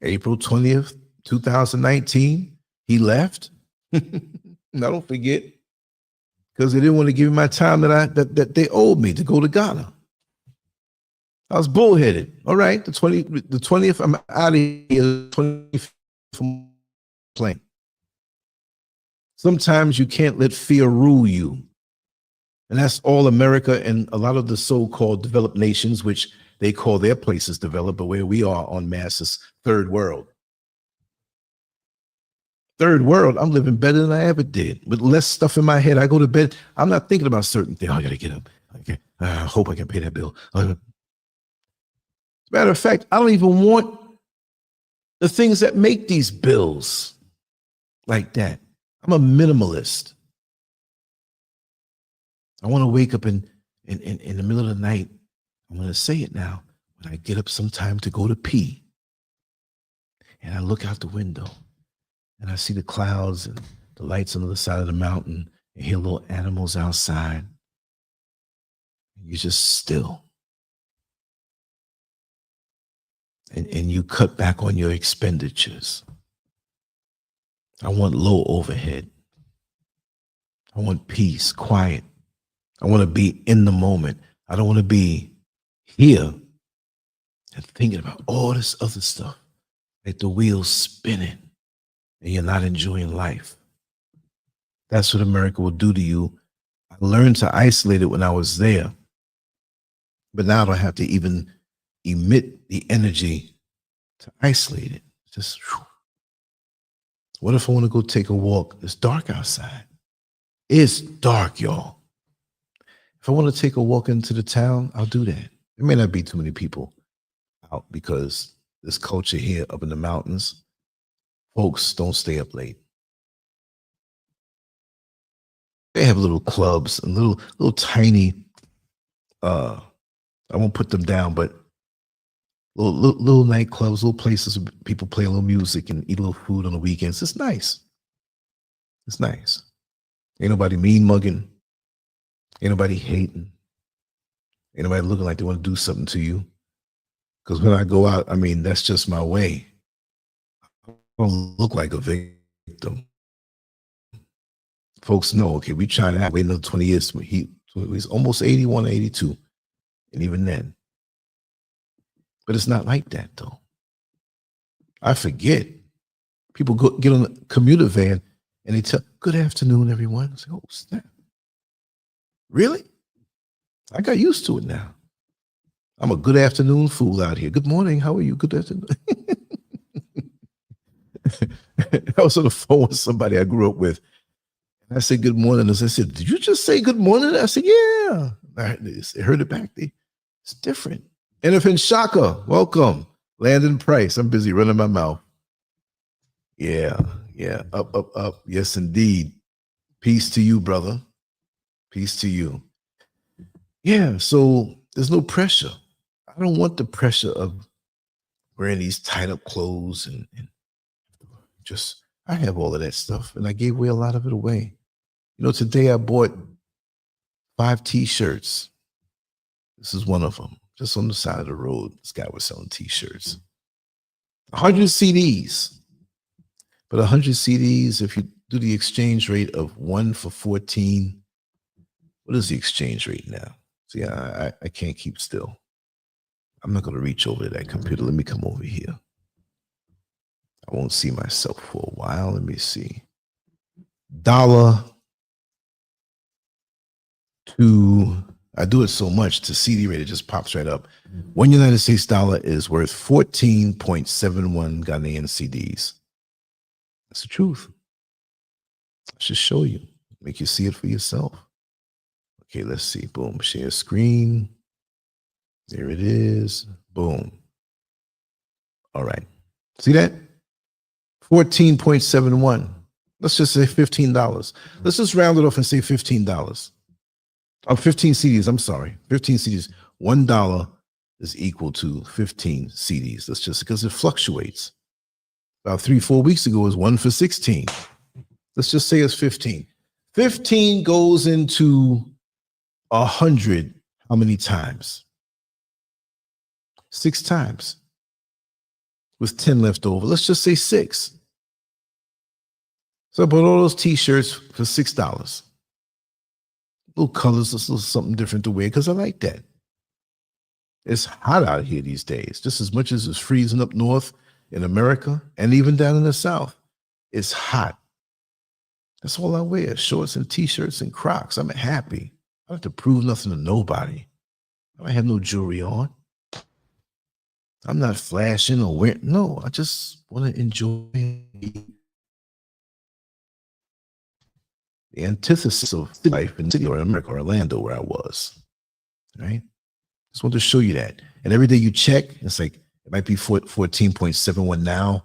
A: April 20th, 2019, he left. Now don't forget, because they didn't want to give me my time that they owed me to go to Ghana. I was bullheaded. All right, the 20th, I'm out of here. The 20th from plane. Sometimes you can't let fear rule you, and that's all America and a lot of the so-called developed nations, which they call their places developed, but where we are en masse is third world. Third world, I'm living better than I ever did with less stuff in my head. I go to bed, I'm not thinking about certain things. Oh, I got to get up. Okay, I hope I can pay that bill. As a matter of fact, I don't even want the things that make these bills like that. I'm a minimalist. I want to wake up in the middle of the night. I'm going to say it now. When I get up sometime to go to pee, and I look out the window, and I see the clouds and the lights on the other side of the mountain, and hear little animals outside. You're just still. And you cut back on your expenditures. I want low overhead. I want peace, quiet. I want to be in the moment. I don't want to be here and thinking about all this other stuff, like the wheels spinning and you're not enjoying life. That's what America will do to you. I learned to isolate it when I was there, but now I don't have to even emit the energy to isolate it. Just, whew. What if I want to go take a walk? It's dark outside. It's dark, y'all. If I want to take a walk into the town, I'll do that. There may not be too many people out because this culture here up in the mountains, folks don't stay up late. They have little clubs and little tiny, I won't put them down, but little nightclubs, little places where people play a little music and eat a little food on the weekends. It's nice. It's nice. Ain't nobody mean mugging. Ain't nobody hating. Ain't nobody looking like they want to do something to you. Because when I go out, I mean, that's just my way. I don't look like a victim. Folks know, okay, we try to wait another 20 years. He's almost 81, 82. And even then. But it's not like that, though. I forget. People get on the commuter van and they tell, good afternoon, everyone. I say, oh, snap. Really? I got used to it now. I'm a good afternoon fool out here. Good morning. How are you? Good afternoon. I was on the phone with somebody I grew up with. And I said, good morning. As I said, did you just say good morning? I said, yeah. They heard it back. It's different. Innocent Shaka, welcome. Landon Price. I'm busy running my mouth. Yeah. Up, up, up. Yes, indeed. Peace to you, brother. Peace to you. Yeah, so there's no pressure. I don't want the pressure of wearing these tied up clothes and just, I have all of that stuff and I gave away a lot of it away. You know, today I bought 5 t-shirts. This is one of them, just on the side of the road. This guy was selling t-shirts. 100 CDs. But 100 CDs, if you do the exchange rate of 1 for 14, what is the exchange rate now? See, I can't keep still. I'm not going to reach over to that computer. Let me come over here. I won't see myself for a while. Let me see. Dollar to, I do it so much, to CD rate, it just pops right up. 1 United States dollar is worth 14.71 Ghanaian CDs. That's the truth. I should show you, make you see it for yourself. Okay, let's see. Boom, share screen. There it is. Boom. All right. See that? 14.71. Let's just say $15. Let's just round it off and say $15. 15 CDs, I'm sorry. 15 CDs. $1 is equal to 15 CDs. That's just because it fluctuates. About 3-4 weeks ago, it was 1 for 16. Let's just say it's 15. 15 goes into 100 how many times? 6 times. With 10 left over. Let's just say 6. So I bought all those t-shirts for $6. Little colors, a little something different to wear because I like that. It's hot out here these days, just as much as it's freezing up north in America and even down in the South. It's hot. That's all I wear, shorts and t-shirts and Crocs. I'm happy. I don't have to prove nothing to nobody. I don't have no jewelry on. I'm not flashing or wearing. No, I just want to enjoy the antithesis of life in city or America, Orlando, where I was. Right? Just want to show you that. And every day you check, it's like it might be 14.71 now.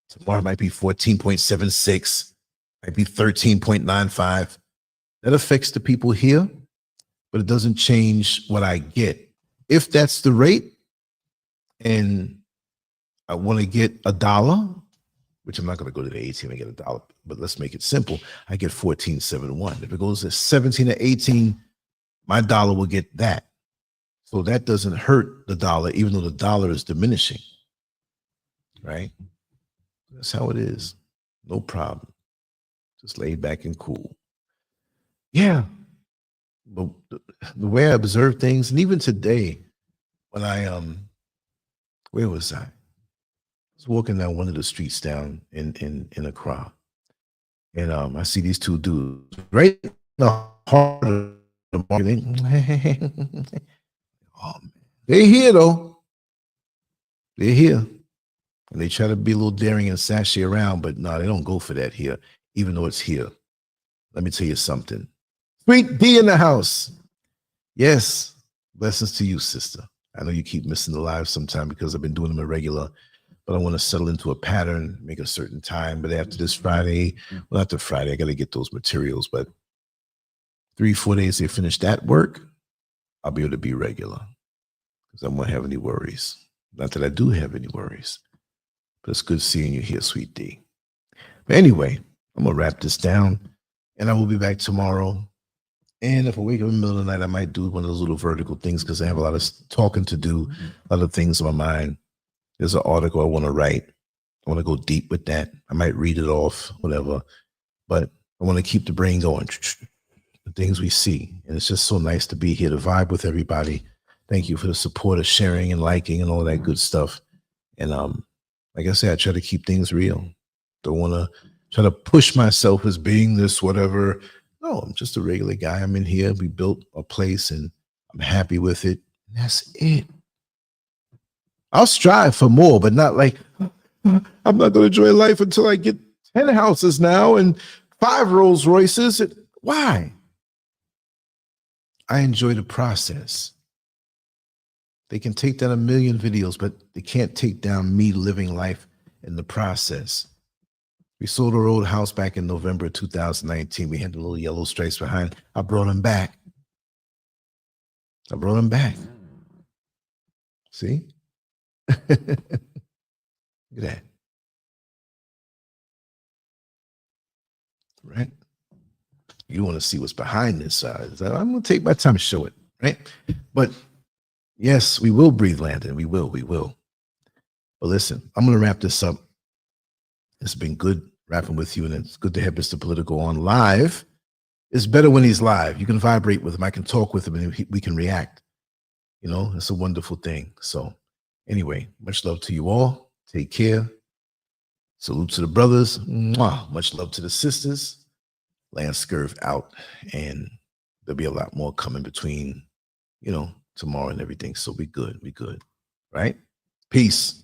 A: Tomorrow it might be 14.76. Might be 13.95. That affects the people here, but it doesn't change what I get. If that's the rate, and I want to get $1, which I'm not going to go to the ATM and get $1, but let's make it simple. I get 14.71. If it goes to 17 or 18, my dollar will get that. So that doesn't hurt the dollar, even though the dollar is diminishing. Right? That's how it is. No problem. Just laid back and cool. Yeah. But the way I observe things, and even today, when I where was I? I was walking down one of the streets down in Accra. And I see these 2 dudes right in the heart of the market. Oh, man. They're here though. They're here. And they try to be a little daring and sashay around, but no, they don't go for that here, even though it's here. Let me tell you something. Sweet D in the house. Yes. Blessings to you, sister. I know you keep missing the live sometime because I've been doing them irregular, but I want to settle into a pattern, make a certain time. But after this Friday, well, after Friday, I got to get those materials. But 3-4 days they finish that work, I'll be able to be regular because I won't have any worries. Not that I do have any worries, but it's good seeing you here, Sweet D. But anyway, I'm going to wrap this down and I will be back tomorrow And if I wake up in the middle of the night, I might do one of those little vertical things because I have a lot of talking to do, a lot of things on my mind. There's an article I want to write. I want to go deep with that. I might read it off, whatever. But I want to keep the brain going. The things we see. And it's just so nice to be here to vibe with everybody. Thank you for the support of sharing and liking and all that good stuff. And like I said, I try to keep things real. Don't want to try to push myself as being this whatever. No, I'm just a regular guy. I'm in here. We built a place and I'm happy with it. And that's it. I'll strive for more, but not like I'm not going to enjoy life until I get 10 houses now and 5 Rolls Royces. Why? I enjoy the process. They can take down 1 million videos, but they can't take down me living life in the process. We sold our old house back in November 2019. We had the little yellow stripes behind. I brought them back. See? Look at that. Right? You want to see what's behind this side. I'm going to take my time to show it, right? But yes, we will breathe, Landon. We will. But listen, I'm going to wrap this up. It's been good rapping with you, and it's good to have Mr. Political on live. It's better when he's live. You can vibrate with him. I can talk with him, and we can react. You know, it's a wonderful thing. So anyway, much love to you all. Take care. Salute to the brothers. Mwah. Much love to the sisters. LANCESCURV out. And there'll be a lot more coming between, tomorrow and everything. So we good. Right? Peace.